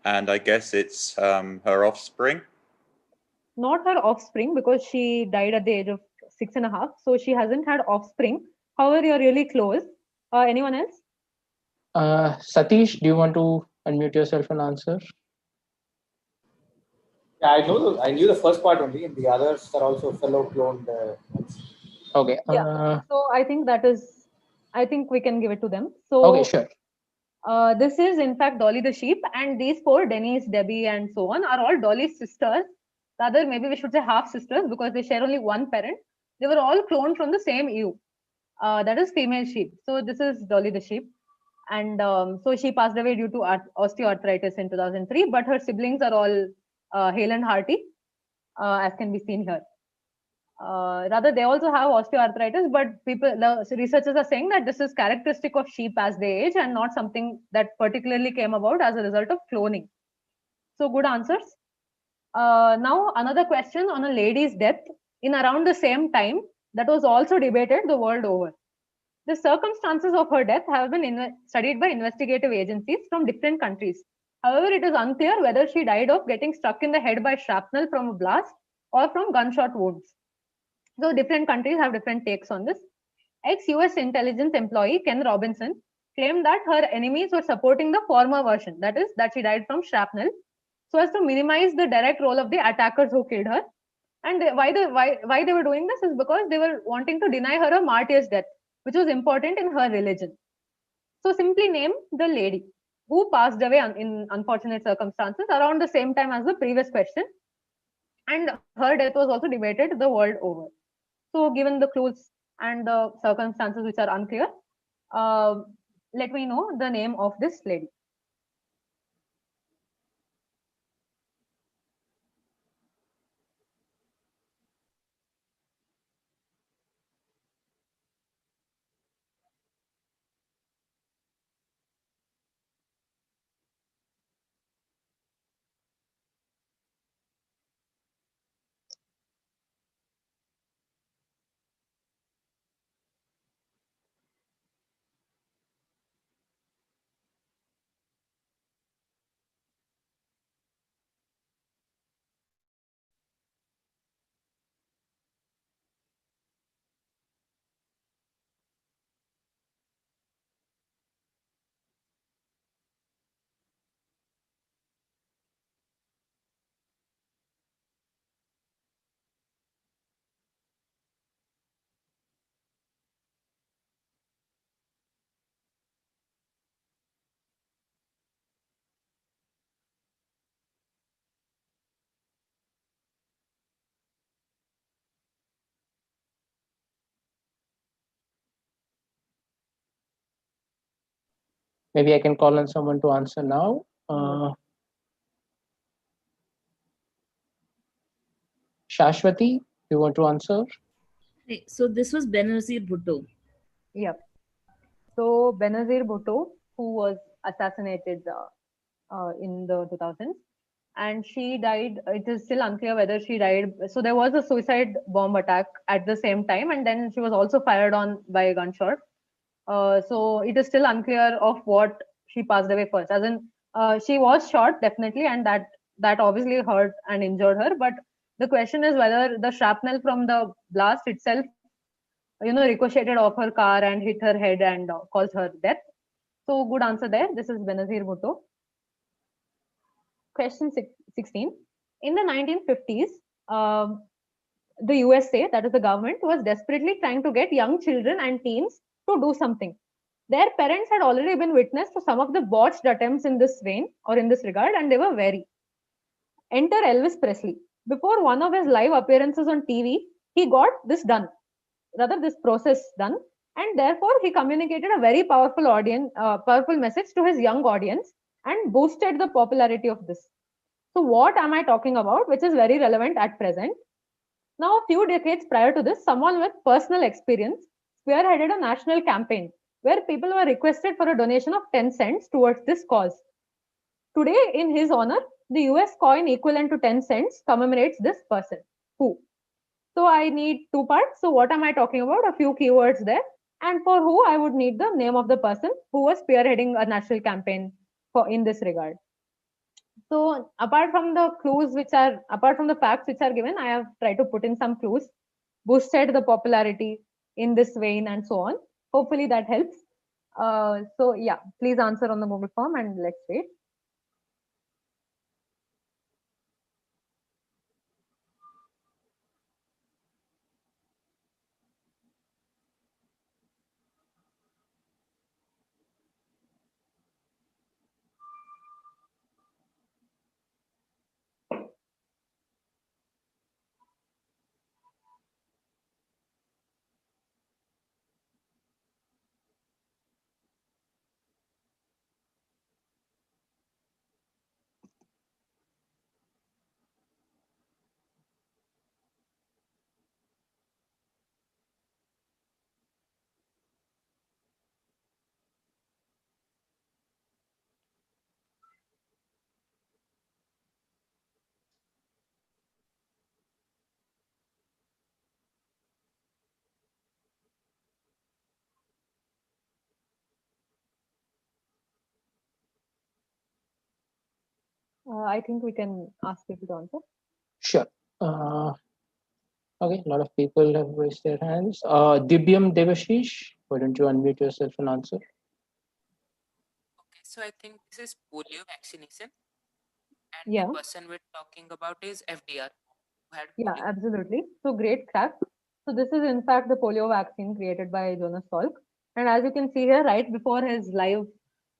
And I guess it's her offspring? Not her offspring, because she died at the age of 6.5. So she hasn't had offspring. However, you're really close. Anyone else? Satish, do you want to unmute yourself and answer? Yeah, I knew the first part only, and the others are also fellow cloned ones. Okay. Yeah. So I think we can give it to them. So okay, sure. This is in fact Dolly the sheep, and these 4, Denise, Debbie, and so on, are all Dolly's sisters. Rather, maybe we should say half sisters, because they share only one parent. They were all cloned from the same ewe. That is female sheep. So this is Dolly the sheep. And so she passed away due to osteoarthritis in 2003, but her siblings are all hale and hearty, as can be seen here. Rather, they also have osteoarthritis, but the researchers are saying that this is characteristic of sheep as they age and not something that particularly came about as a result of cloning. So good answers. Now, another question on a lady's death in around the same time that was also debated the world over. The circumstances of her death have been studied by investigative agencies from different countries. However, it is unclear whether she died of getting struck in the head by shrapnel from a blast or from gunshot wounds. So, different countries have different takes on this. Ex-US intelligence employee Ken Robinson claimed that her enemies were supporting the former version, that is, that she died from shrapnel, so as to minimize the direct role of the attackers who killed her. And why they were doing this is because they were wanting to deny her a martyr's death, which was important in her religion. So simply name the lady who passed away in unfortunate circumstances around the same time as the previous question. And her death was also debated the world over. So given the clues and the circumstances which are unclear, uh, let me know the name of this lady. Maybe I can call on someone to answer now. Shashwati, you want to answer? Hey, so this was Benazir Bhutto. Yep. So Benazir Bhutto, who was assassinated in the 2000s, and she died. It is still unclear whether she died. So there was a suicide bomb attack at the same time, and then she was also fired on by a gunshot. So it is still unclear of what she passed away first. As in, she was shot definitely, and that obviously hurt and injured her. But the question is whether the shrapnel from the blast itself, ricocheted off her car and hit her head and caused her death. So good answer there. This is Benazir Bhutto. Question 16. In the 1950s, the USA, that is the government, was desperately trying to get young children and teens to do something. Their parents had already been witness to some of the botched attempts in this vein or in this regard, and they were wary. Enter Elvis Presley. Before one of his live appearances on TV, he got this done, rather this process done, and therefore he communicated a very powerful message to his young audience and boosted the popularity of this. So what am I talking about, which is very relevant at present? Now, a few decades prior to this, someone with personal experience spearheaded a national campaign where people were requested for a donation of 10 cents towards this cause. Today, in his honor, the US coin equivalent to 10 cents commemorates this person. Who? So I need two parts. So what am I talking about? A few keywords there. And for who, I would need the name of the person who was spearheading a national campaign in this regard. So apart from the facts which are given, I have tried to put in some clues, boosted the popularity in this vein and so on. Hopefully that helps. So yeah, please answer on the Google form and let's wait. I think we can ask people to answer. Sure. Okay, a lot of people have raised their hands. Dibyam Devashish, why don't you unmute yourself and answer? Okay, so I think this is polio vaccination, and Yeah. the person we're talking about is FDR, who had Yeah, polio. absolutely. So great crack. So this is in fact the polio vaccine created by Jonas Salk. And as you can see here, right before his live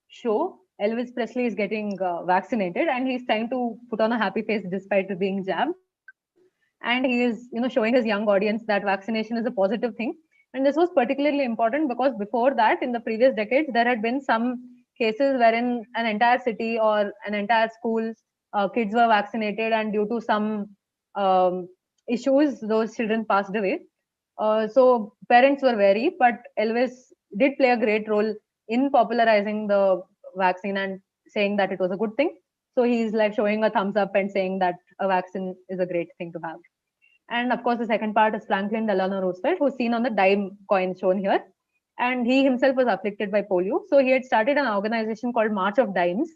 show, Elvis Presley is getting vaccinated, and he's trying to put on a happy face despite being jabbed. And he is, showing his young audience that vaccination is a positive thing. And this was particularly important because before that, in the previous decades, there had been some cases wherein an entire city or an entire school kids were vaccinated, and due to some um, issues, those children passed away. So parents were wary, but Elvis did play a great role in popularizing the vaccine and saying that it was a good thing. So he's like showing a thumbs up and saying that a vaccine is a great thing to have. And of course, the second part is Franklin Delano Roosevelt, who's seen on the dime coin shown here. And he himself was afflicted by polio. So he had started an organization called March of Dimes,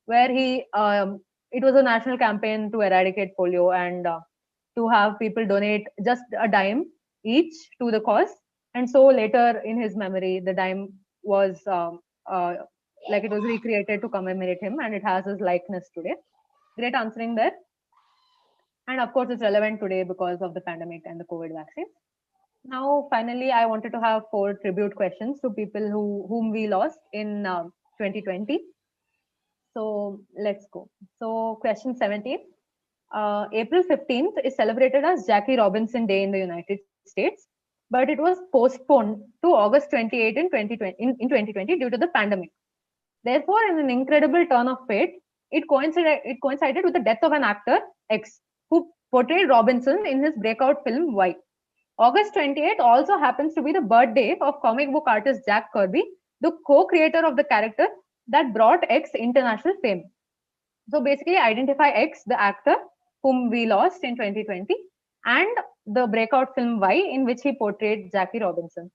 where it was a national campaign to eradicate polio and to have people donate just a dime each to the cause. And so later in his memory, the dime was uh, like it was recreated to commemorate him, and it has his likeness today. Great answering there. And of course, it's relevant today because of the pandemic and the COVID vaccine. Now, finally, I wanted to have 4 tribute questions to people whom we lost in 2020. So let's go. So question 17. April 15th is celebrated as Jackie Robinson Day in the United States, but it was postponed to August 28 in 2020 due to the pandemic. Therefore, in an incredible turn of fate, it coincided with the death of an actor, X, who portrayed Robinson in his breakout film Y. August 28 also happens to be the birthday of comic book artist Jack Kirby, the co-creator of the character that brought X international fame. So basically, identify X, the actor whom we lost in 2020, and the breakout film Y, in which he portrayed Jackie Robinson.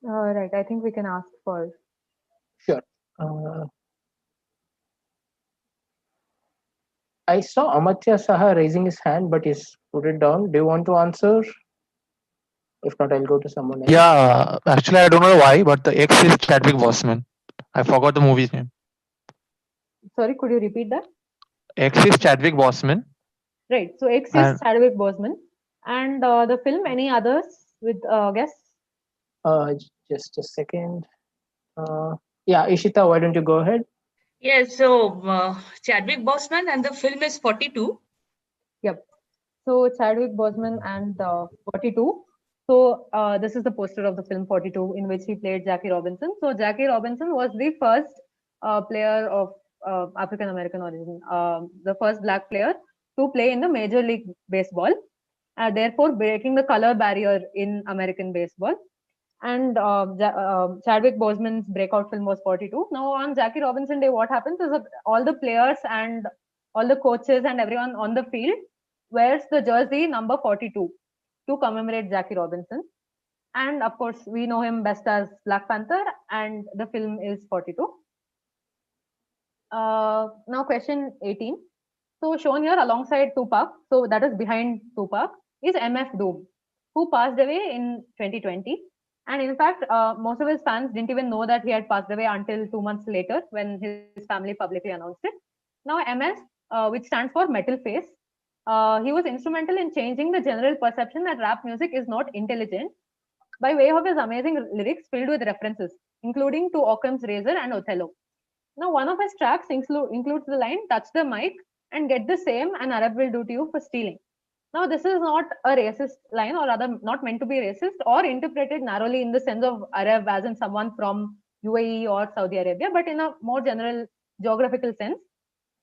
Right, I think we can ask for. Sure. I saw Amatya Saha raising his hand, but he's put it down. Do you want to answer? If not, I'll go to someone else. Yeah, actually, I don't know why, but the X is Chadwick Boseman. I forgot the movie's name. Sorry, could you repeat that? X is Chadwick Boseman. Right. So X is And Chadwick Boseman, and the film. Any others with guess? Just a second. Yeah, Ishita, why don't you go ahead? Yes, so Chadwick Boseman and the film is 42. Yep. So Chadwick Boseman and 42. So this is the poster of the film 42, in which he played Jackie Robinson. So Jackie Robinson was the first player of African American origin, the first black player to play in the Major League Baseball, therefore breaking the color barrier in American baseball. And Chadwick Boseman's breakout film was 42. Now on Jackie Robinson Day, what happens is that all the players and all the coaches and everyone on the field wears the jersey number 42 to commemorate Jackie Robinson. And of course, we know him best as Black Panther, and the film is 42. Now question 18. So shown here alongside Tupac, so that is behind Tupac, is MF Doom, who passed away in 2020. And in fact, most of his fans didn't even know that he had passed away until 2 months later when his family publicly announced it. Now, MS, which stands for Metal Face, he was instrumental in changing the general perception that rap music is not intelligent by way of his amazing lyrics filled with references, including to Occam's Razor and Othello. Now, one of his tracks includes the line, touch the mic and get the same an Arab will do to you for stealing. Now, this is not a racist line, or rather, not meant to be racist or interpreted narrowly in the sense of Arab as in someone from UAE or Saudi Arabia, but in a more general geographical sense.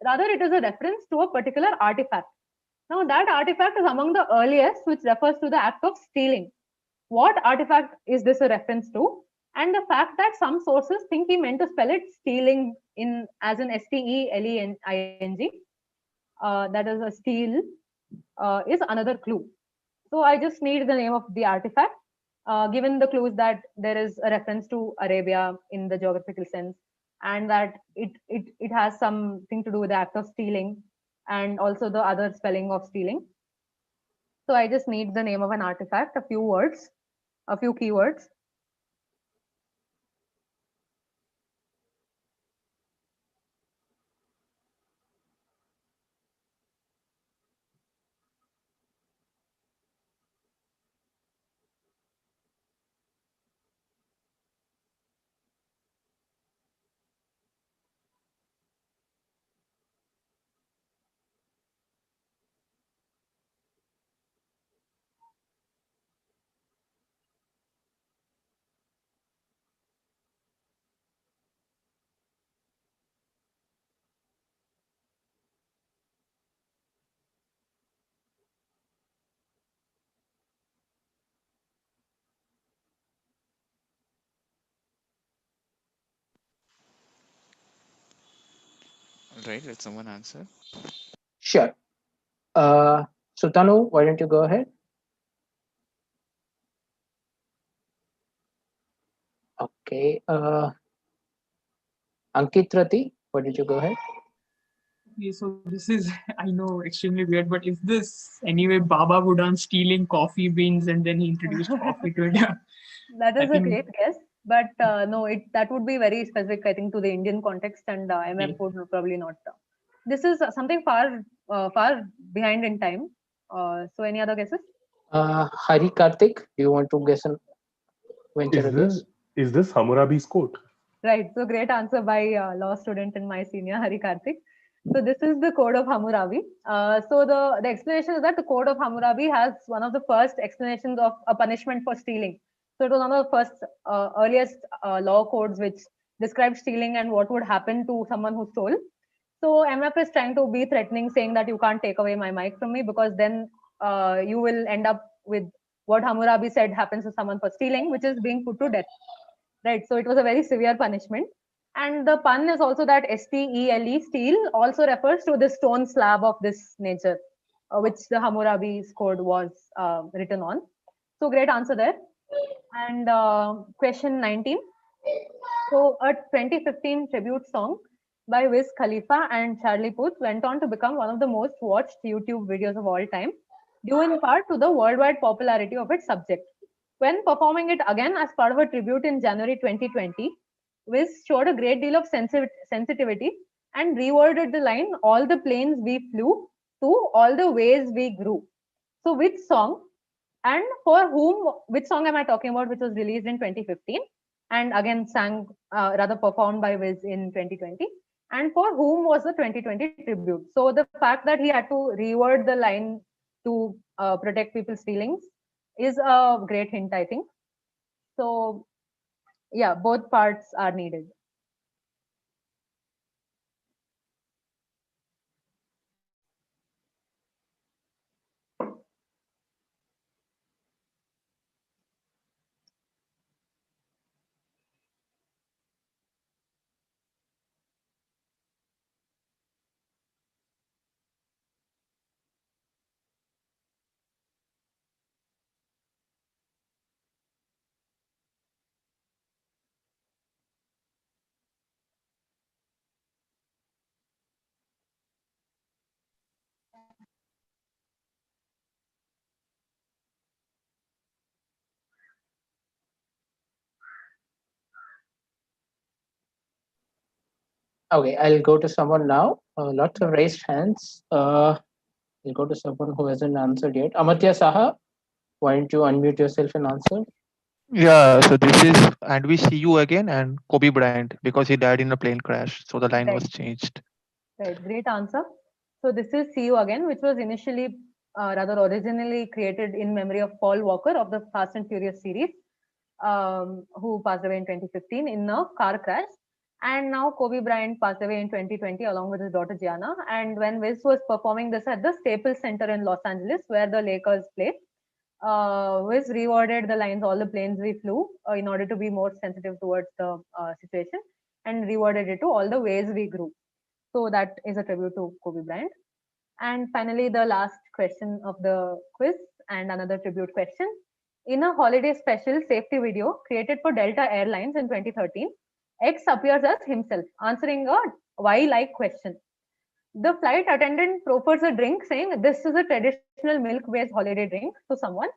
Rather, it is a reference to a particular artifact. Now, that artifact is among the earliest, which refers to the act of stealing. What artifact is this a reference to? And the fact that some sources think he meant to spell it stealing in as in STELENING, that is a steal, is another clue. So I just need the name of the artifact, given the clues that there is a reference to Arabia in the geographical sense, and that it has something to do with the act of stealing, and also the other spelling of stealing. So I just need the name of an artifact, a few words, a few keywords. All right, let someone answer. Sure. Sutanu, why don't you go ahead? Okay. Ankit Rati, why don't you go ahead? Okay, so this is, I know, extremely weird, but is this anyway Baba Budan stealing coffee beans and then he introduced coffee to it? That I is a think- great guess, but no, that would be very specific, I think, to the Indian context, and MF would probably not. This is something far behind in time. So, any other guesses? Hari Karthik, do you want to guess and venture a guess? Is this Hammurabi's court? Right. So, great answer by law student and my senior Hari Karthik. So, this is the Code of Hammurabi. So, the explanation is that the Code of Hammurabi has one of the first explanations of a punishment for stealing. So, it was one of the first earliest law codes which described stealing and what would happen to someone who stole. So MF is trying to be threatening, saying that you can't take away my mic from me, because then you will end up with what Hammurabi said happens to someone for stealing, which is being put to death. Right. So it was a very severe punishment. And the pun is also that STELE, steel, also refers to the stone slab of this nature, which the Hammurabi's code was written on. So great answer there. And question 19. So a 2015 tribute song by Wiz Khalifa and Charlie Puth went on to become one of the most watched YouTube videos of all time, due in part to the worldwide popularity of its subject. When performing it again as part of a tribute in January 2020, Wiz showed a great deal of sensitivity and reworded the line, all the planes we flew, to all the ways we grew. So which song and for whom, which song am I talking about, which was released in 2015 and again sang, rather performed by Wiz in 2020? And for whom was the 2020 tribute? So the fact that he had to reword the line to protect people's feelings is a great hint, I think. So yeah, both parts are needed. Okay, I'll go to someone now. Lots of raised hands. I'll go to someone who hasn't answered yet. Amartya Saha, why don't you unmute yourself and answer? Yeah, so this is and we see you again and Kobe Bryant because he died in a plane crash, so the line Right. was changed. Right, great answer. So this is See You Again, which was initially, rather originally created in memory of Paul Walker of the Fast and Furious series, who passed away in 2015 in a car crash. And now Kobe Bryant passed away in 2020 along with his daughter Gianna. And when Wiz was performing this at the Staples Center in Los Angeles, where the Lakers play, Wiz reworded the lines "All the planes we flew" in order to be more sensitive towards the situation, and reworded it to "All the ways we grew." So that is a tribute to Kobe Bryant. And finally, the last question of the quiz and another tribute question. In a holiday special safety video created for Delta Airlines in 2013, X appears as himself, answering a why like question. The flight attendant proffers a drink saying, "This is a traditional milk based holiday drink" to someone.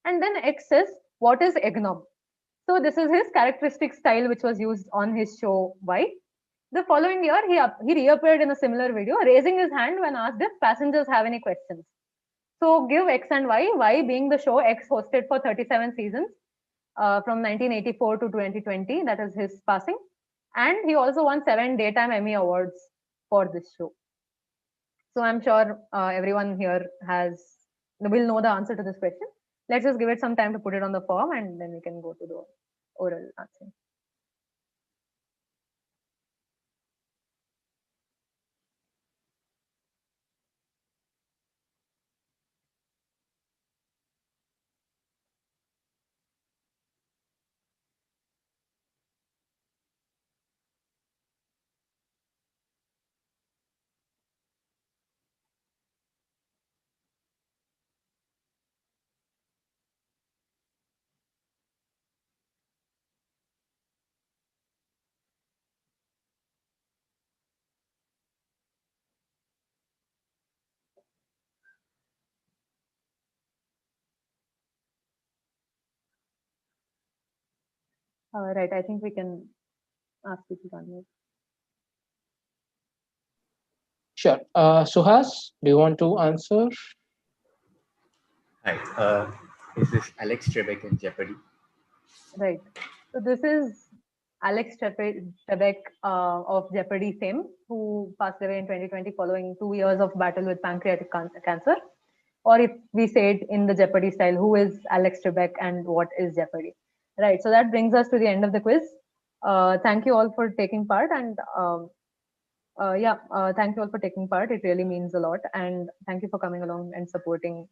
And then X says, "What is eggnog?" So this is his characteristic style, which was used on his show Why. The following year, he reappeared in a similar video, raising his hand when asked if passengers have any questions. So give X and Y being the show X hosted for 37 seasons from 1984 to 2020, that is his passing. And he also won 7 Daytime Emmy Awards for this show. So I'm sure everyone here will know the answer to this question. Let's just give it some time to put it on the form and then we can go to the oral answer. Right, I think we can ask you to unmute. Sure. Suhas, do you want to answer? Hi, is this Alex Trebek in Jeopardy? Right. So this is Alex Trebek of Jeopardy fame, who passed away in 2020 following 2 years of battle with pancreatic cancer. Or if we say it in the Jeopardy style, who is Alex Trebek and what is Jeopardy? Right. So that brings us to the end of the quiz. Thank you all for taking part, and thank you all for taking part. It really means a lot, and thank you for coming along and supporting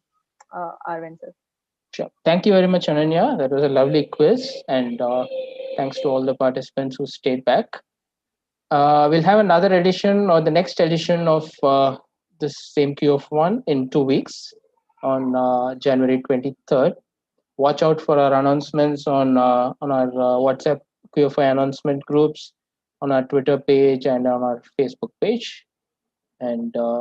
our venture. Sure. Thank you very much, Ananya. That was a lovely quiz, and thanks to all the participants who stayed back. We'll have another edition or the next edition of this same QF1 in 2 weeks on January 23rd. Watch out for our announcements on our WhatsApp QFI announcement groups, on our Twitter page, and on our Facebook page. And